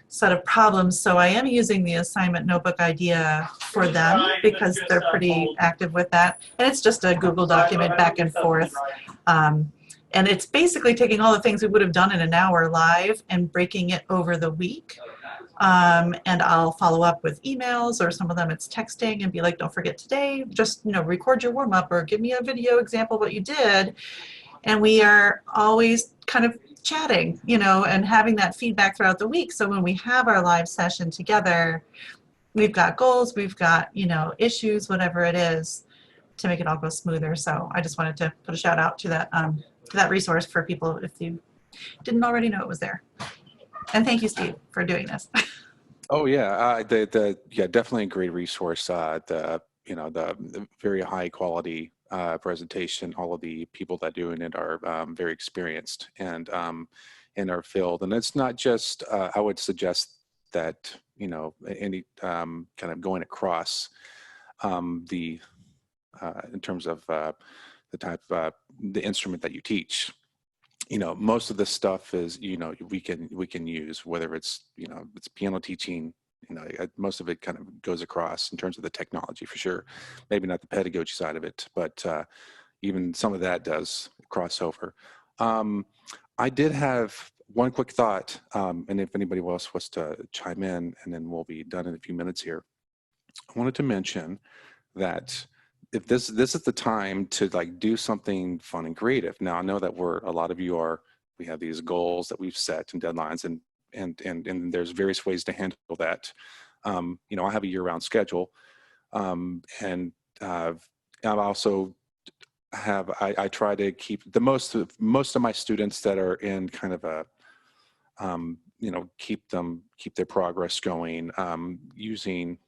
set of problems. So I am using the assignment notebook idea for them because they're pretty active with that. And it's just a Google document back and forth. And it's basically taking all the things we would have done in an hour live and breaking it over the week. And I'll follow up with emails, or some of them it's texting and be like, don't forget today, just, you know, record your warm up or give me a video example of what you did. And we are always kind of chatting, you know, and having that feedback throughout the week. So when we have our live session together, we've got goals, we've got, you know, issues, whatever it is, to make it all go smoother. So I just wanted to put a shout out to that resource for people if you didn't already know it was there. And thank you, Steve, for doing this. Oh yeah, yeah, definitely a great resource. The very high quality presentation. All of the people that do it are very experienced and in our field. And it's not just. I would suggest that, you know, any kind of going across in terms of the type the instrument that you teach. You know, most of this stuff is, you know, we can use, whether it's, you know, it's piano teaching, you know, most of it kind of goes across in terms of the technology for sure. Maybe not the pedagogy side of it, but even some of that does cross over. I did have one quick thought, and if anybody else wants to chime in, and then we'll be done in a few minutes here. I wanted to mention that if this is the time to like do something fun and creative. Now I know that a lot of you we have these goals that we've set and deadlines, and there's various ways to handle that. You know, I have a year-round schedule, and I also have I try to keep the most of my students that are in kind of a you know, keep their progress going using,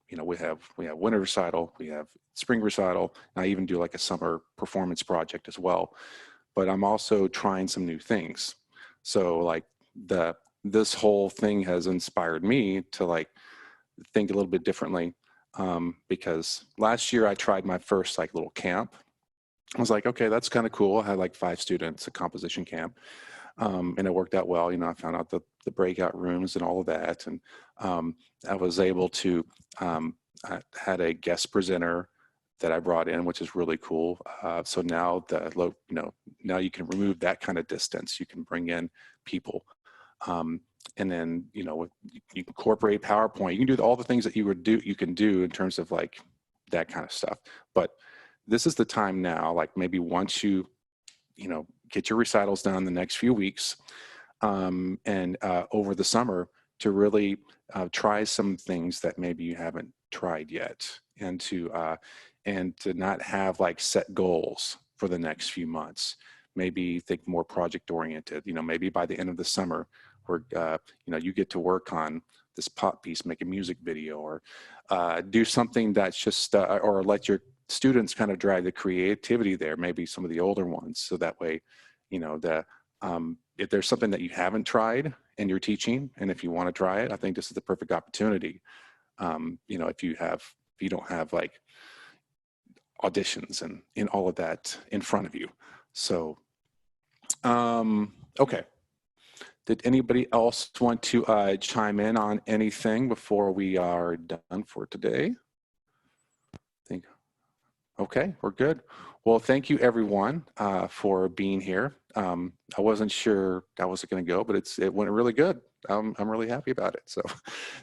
you know, we have winter recital, we have spring recital, and I even do like a summer performance project as well. But I'm also trying some new things. So like this whole thing has inspired me to like think a little bit differently, because last year I tried my first like little camp. I was like, okay, that's kind of cool. I had like 5 students, a composition camp. And it worked out well. You know, I found out the breakout rooms and all of that. And I was able to, I had a guest presenter that I brought in, which is really cool. So now now you can remove that kind of distance. You can bring in people. And then, you know, you can incorporate PowerPoint. You can do all the things that you can do in terms of like that kind of stuff. But this is the time now, like maybe once you know, get your recitals done the next few weeks, and over the summer, to really try some things that maybe you haven't tried yet, and to not have like set goals for the next few months. Maybe think more project oriented. You know, maybe by the end of the summer, where you know, you get to work on this pop piece, make a music video, or do something that's just or let your students kind of drive the creativity there, maybe some of the older ones, so that way, you know, if there's something that you haven't tried and you're teaching, and if you want to try it, I think this is the perfect opportunity. You know, if you don't have like auditions and in all of that in front of you. So, okay. Did anybody else want to chime in on anything before we are done for today? Okay, we're good. Well, thank you everyone for being here. I wasn't sure how was it going to go, but it went really good. I'm really happy about it. So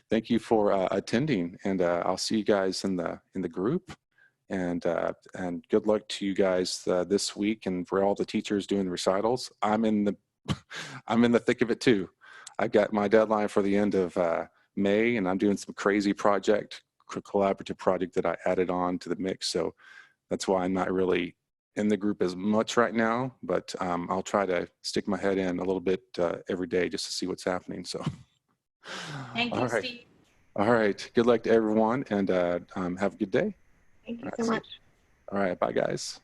thank you for attending, and I'll see you guys in the group. And good luck to you guys this week, and for all the teachers doing the recitals. I'm in the thick of it too. I got my deadline for the end of May, and I'm doing some crazy collaborative project that I added on to the mix. So that's why I'm not really in the group as much right now, but I'll try to stick my head in a little bit every day just to see what's happening. So, Thank you, Steve. All right. Good luck to everyone, and have a good day. Thank you so much. All right. Bye, guys.